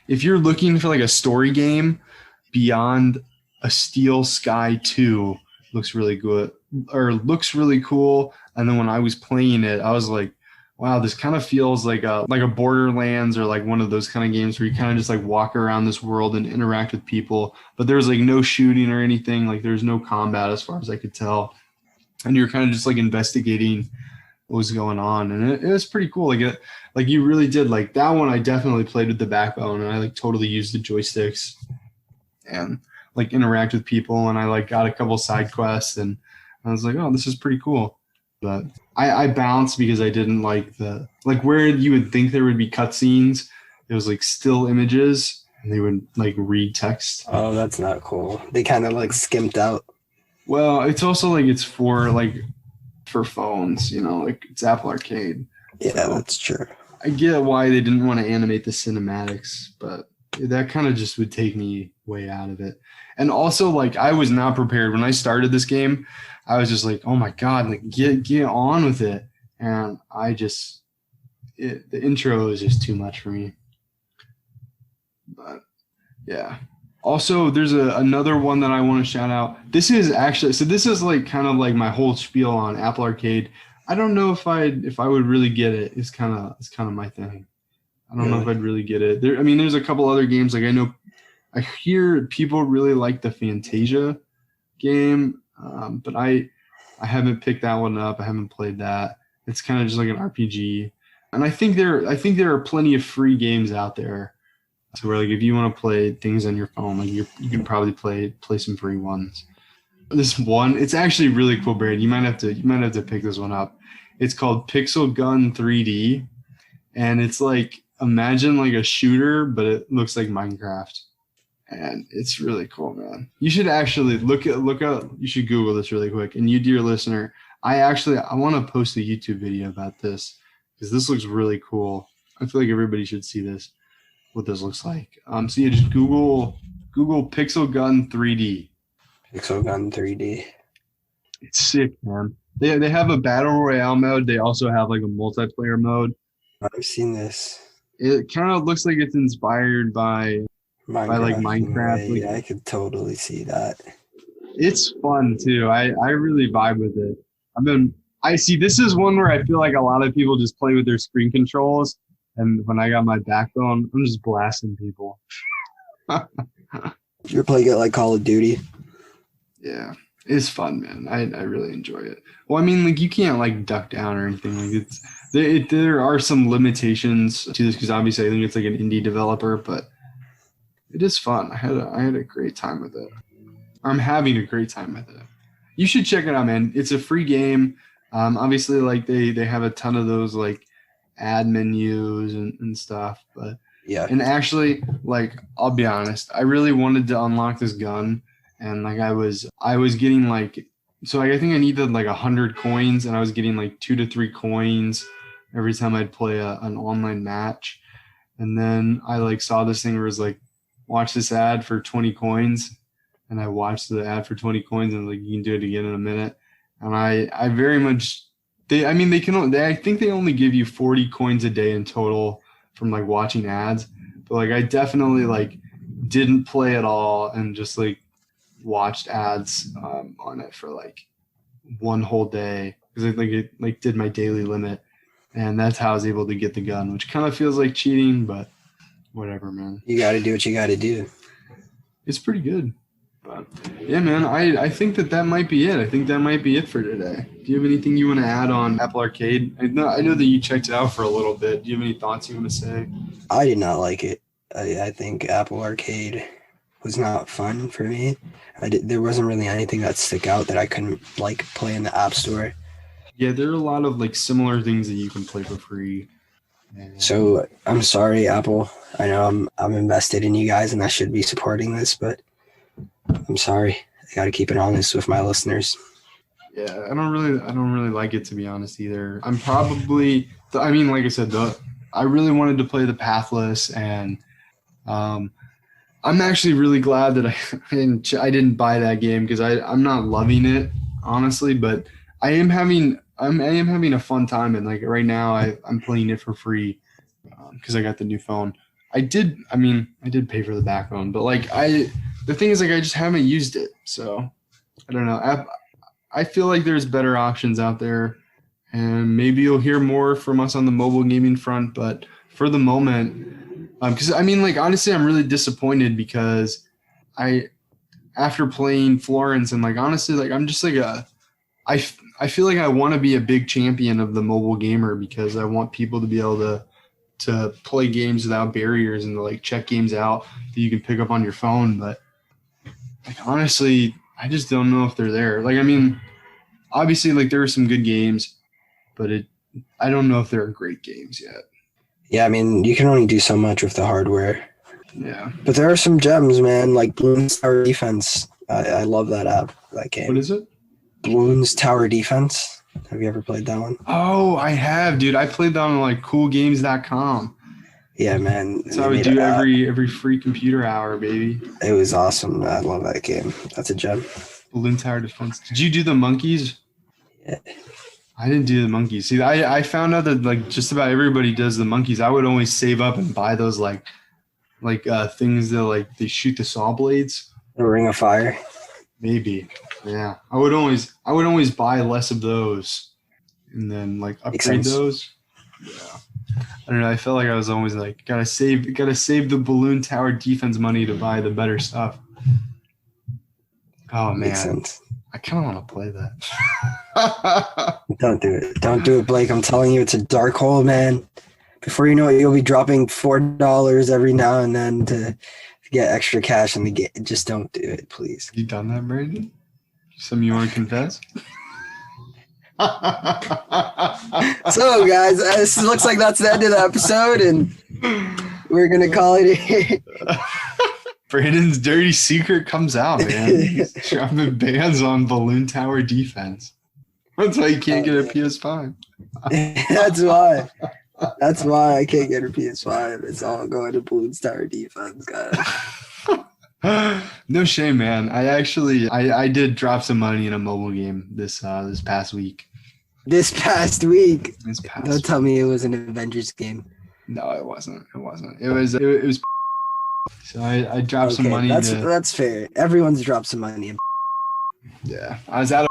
If you're looking for like a story game, Beyond a Steel Sky 2 looks really good or looks really cool. And then when I was playing it, I was like, wow, this kind of feels like a Borderlands or like one of those kind of games where you kind of just like walk around this world and interact with people. But there's like no shooting or anything. Like there's no combat as far as I could tell. And you're kind of just like investigating what was going on, and it was pretty cool. Like you really did like that one. I definitely played with the backbone, and I like totally used the joysticks and like interact with people, and I like got a couple side quests, and I was like, oh, this is pretty cool. But I bounced because I didn't like the like where you would think there would be cutscenes. It was like still images, and they would like read text. Oh, that's not cool. They kind of like skimped out. Well, it's also like it's for phones, like it's Apple Arcade. Yeah, So that's true. I get why they didn't want to animate the cinematics, but that kind of just would take me way out of it. And also, like, I was not prepared when I started this game. I was just like, oh my god, like get on with it. And the intro is just too much for me. But yeah. Also, there's another one that I want to shout out. This is like kind of like my whole spiel on Apple Arcade. I don't know if I would really get it. It's kind of my thing. I don't know if I'd really get it. There's a couple other games. Like I hear people really like the Fantasia game, but I haven't picked that one up. I haven't played that. It's kind of just like an RPG, and I think there are plenty of free games out there. So where like if you want to play things on your phone, like you can probably play some free ones. This one, it's actually really cool, Brad. You might have to pick this one up. It's called Pixel Gun 3D, and it's like imagine like a shooter, but it looks like Minecraft, and it's really cool, man. You should actually look up. You should Google this really quick. And you, dear listener, I want to post a YouTube video about this because this looks really cool. I feel like everybody should see this. What this looks like. So you just Google Pixel Gun 3D. Pixel Gun 3D. It's sick, man. They have a battle royale mode. They also have like a multiplayer mode. I've seen this. It kind of looks like it's inspired by like Minecraft. Yeah, I could totally see that. It's fun too. I really vibe with it. I see this is one where I feel like a lot of people just play with their screen controls. And when I got my backbone, I'm just blasting people. You're playing it like Call of Duty? Yeah, it's fun, man. I really enjoy it. Well, I mean, like you can't like duck down or anything. Like there are some limitations to this because obviously I think it's like an indie developer, but it is fun. I had a great time with it. I'm having a great time with it. You should check it out, man. It's a free game. Obviously, like they have a ton of those like ad menus and stuff, but yeah. And actually, like I'll be honest, I really wanted to unlock this gun, and like I was getting like, so like I think I needed like 100 coins, and I was getting like 2 to 3 coins every time I'd play an online match. And then I like saw this thing where it was like, watch this ad for 20 coins, and I watched the ad for 20 coins, and like you can do it again in a minute. And I very much I think they only give you 40 coins a day in total from like watching ads, but like I definitely like didn't play at all and just like watched ads on it for like one whole day because I think it like did my daily limit, and that's how I was able to get the gun, which kind of feels like cheating, but whatever, man. You got to do what you got to do. It's pretty good. But yeah, man, I think that might be it. I think that might be it for today. Do you have anything you want to add on Apple Arcade? I know that you checked it out for a little bit. Do you have any thoughts you want to say? I did not like it. I think Apple Arcade was not fun for me. There wasn't really anything that stuck out that I couldn't like play in the App Store. Yeah, there are a lot of like similar things that you can play for free. So I'm sorry, Apple. I know I'm invested in you guys, and I should be supporting this, but I'm sorry. I got to keep it honest with my listeners. Yeah, I don't really like it, to be honest, either. I'm probably, like I said, I really wanted to play the Pathless, and I'm actually really glad that I didn't buy that game because I'm not loving it, honestly, but I am having a fun time, and like right now I'm playing it for free because I got the new phone. I did pay for the backbone, but like the thing is, like, I just haven't used it. So I don't know. I feel like there's better options out there, and maybe you'll hear more from us on the mobile gaming front. But for the moment, because honestly, I'm really disappointed because after playing Florence and like, honestly, like I'm just like I feel like I want to be a big champion of the mobile gamer because I want people to be able to play games without barriers and to like check games out that you can pick up on your phone. But like honestly, I just don't know if they're there. Like I mean, obviously like there are some good games, but I don't know if there are great games yet. Yeah, I mean, you can only do so much with the hardware. Yeah. But there are some gems, man, like Bloons Tower Defense. I love that app, that game. What is it? Bloons Tower Defense. Have you ever played that one? Oh, I have, dude. I played that on like coolgames.com. Yeah, man. That's what I would do every free computer hour, baby. It was awesome. I love that game. That's a gem. Balloon Tower Defense. Did you do the monkeys? Yeah. I didn't do the monkeys. See, I found out that like just about everybody does the monkeys. I would always save up and buy those like things that like they shoot the saw blades. The Ring of Fire. Maybe. Yeah. I would always buy less of those and then like upgrade those. Yeah. I don't know. I felt like I was always like gotta save the Balloon Tower Defense money to buy the better stuff. Oh man. Makes sense. I kind of want to play that. Don't do it. Don't do it, Blake. I'm telling you, it's a dark hole, man. Before you know it, you'll be dropping $4 every now and then to get extra cash in the game. Just don't do it, please. You done that, Brandon? Something you want to confess? So, guys, this looks like that's the end of the episode, and we're going to call it here. Brandon's dirty secret comes out, man. He's dropping bans on Balloon Tower Defense. That's why you can't get a PS5. That's why. That's why I can't get a PS5. It's all going to Balloon Tower Defense, guys. No shame, man. I did drop some money in a mobile game this past week. Don't tell me it was an Avengers game. No, it wasn't. It was. So I dropped some money. That's fair. Everyone's dropped some money. Yeah, I was out of,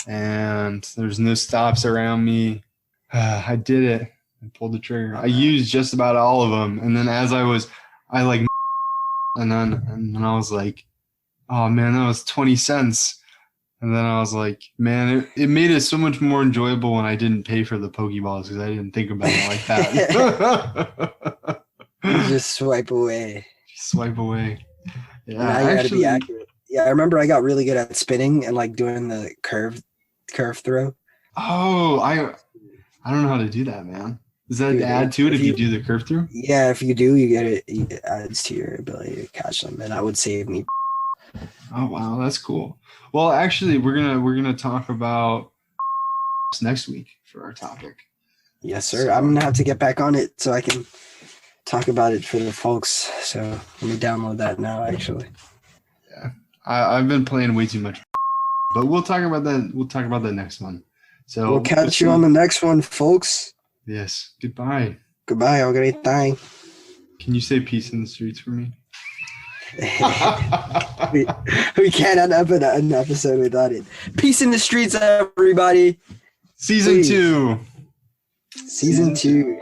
and there's no stops around me. I did it. I pulled the trigger. I used just about all of them, and then and then I was like, oh man, that was 20 cents. And then I was like, man, it made it so much more enjoyable when I didn't pay for the Pokeballs because I didn't think about it like that. You just swipe away. Yeah, now you gotta be accurate. Yeah, I remember I got really good at spinning and like doing the curve throw. Oh, I don't know how to do that, man. Does that add to it if you do the curve through? Yeah, if you do, you get it. It adds to your ability to catch them, and that would save me. Oh wow, that's cool. Well, actually, we're gonna talk about next week for our topic. Yes, sir. So, I'm gonna have to get back on it so I can talk about it for the folks. So let me download that now. Actually. Yeah, I've been playing way too much, but we'll talk about that. We'll talk about that next one. So we'll catch you on the next one, folks. Yes. Goodbye. Goodbye. Have a great time. Can you say peace in the streets for me? we can't end up an episode without it. Peace in the streets, everybody. Season 2. Season 2.